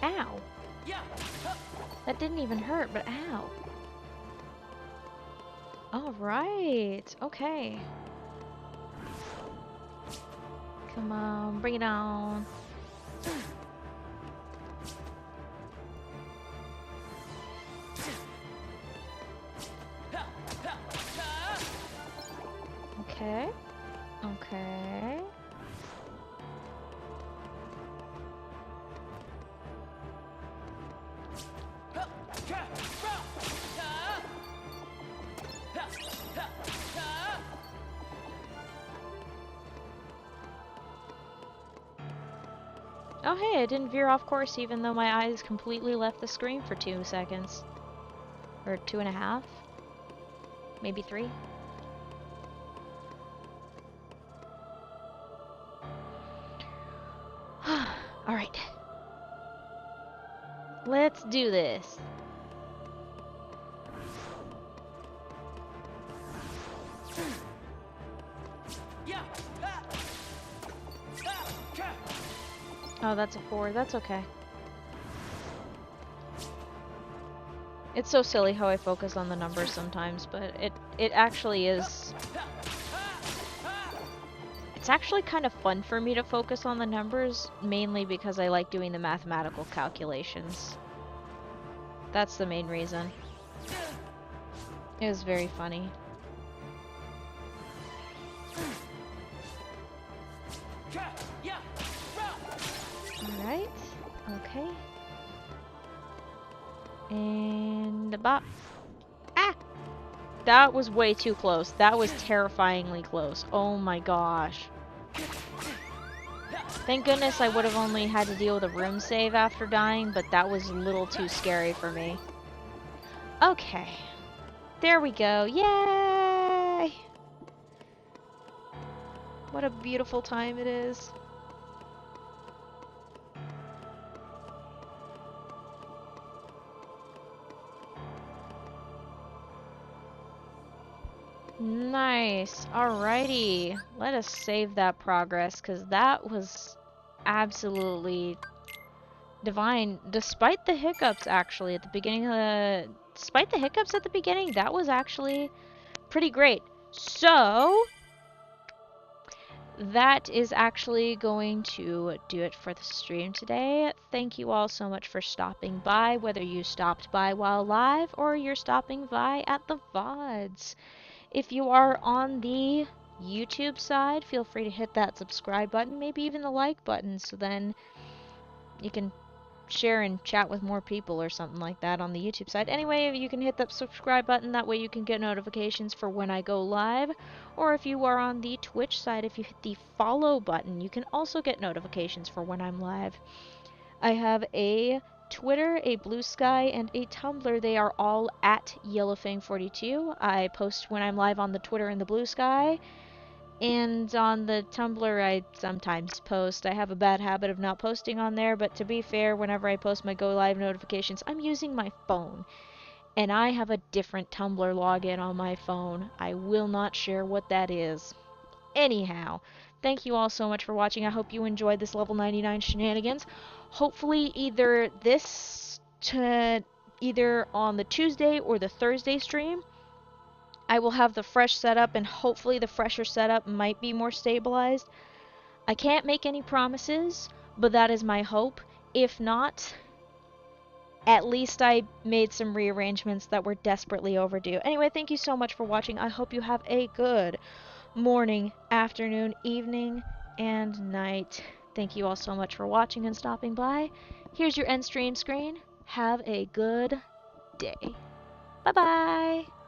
Ow. That didn't even hurt, but ow. Alright, okay. Come on, bring it on. Okay. Okay. Oh hey, I didn't veer off course even though my eyes completely left the screen for 2 seconds. Or 2.5. Maybe 3. Alright. Let's do this. Oh, that's a 4. That's okay. It's so silly how I focus on the numbers sometimes, but it actually is... It's actually kind of fun for me to focus on the numbers, mainly because I like doing the mathematical calculations. That's the main reason. It was very funny. Alright, okay. And the bop. Ah! That was way too close. That was terrifyingly close. Oh my gosh. Thank goodness I would have only had to deal with a room save after dying, but that was a little too scary for me. Okay. There we go. Yay! What a beautiful time it is. Nice. Alrighty. Let us save that progress, because that was absolutely divine. Despite the hiccups, actually, at the beginning of the... Despite the hiccups at the beginning, that was actually pretty great. So, that is actually going to do it for the stream today. Thank you all so much for stopping by, whether you stopped by while live or you're stopping by at the VODs. If you are on the YouTube side, feel free to hit that subscribe button, maybe even the like button, so then you can share and chat with more people or something like that on the YouTube side. Anyway, you can hit that subscribe button, that way you can get notifications for when I go live. Or if you are on the Twitch side, if you hit the follow button, you can also get notifications for when I'm live. I have a Twitter, a Blue Sky, and a Tumblr. They are all at YellowFang42. I post when I'm live on the Twitter and the Blue Sky. And on the Tumblr, I sometimes post. I have a bad habit of not posting on there, but to be fair, whenever I post my Go Live notifications, I'm using my phone. And I have a different Tumblr login on my phone. I will not share what that is. Anyhow, thank you all so much for watching. I hope you enjoyed this level 99 shenanigans. Hopefully either either on the Tuesday or the Thursday stream, I will have the fresh setup, and hopefully the fresher setup might be more stabilized. I can't make any promises, but that is my hope. If not, at least I made some rearrangements that were desperately overdue. Anyway, thank you so much for watching. I hope you have a good morning, afternoon, evening, and night. Thank you all so much for watching and stopping by. Here's your end stream screen. Have a good day. Bye-bye!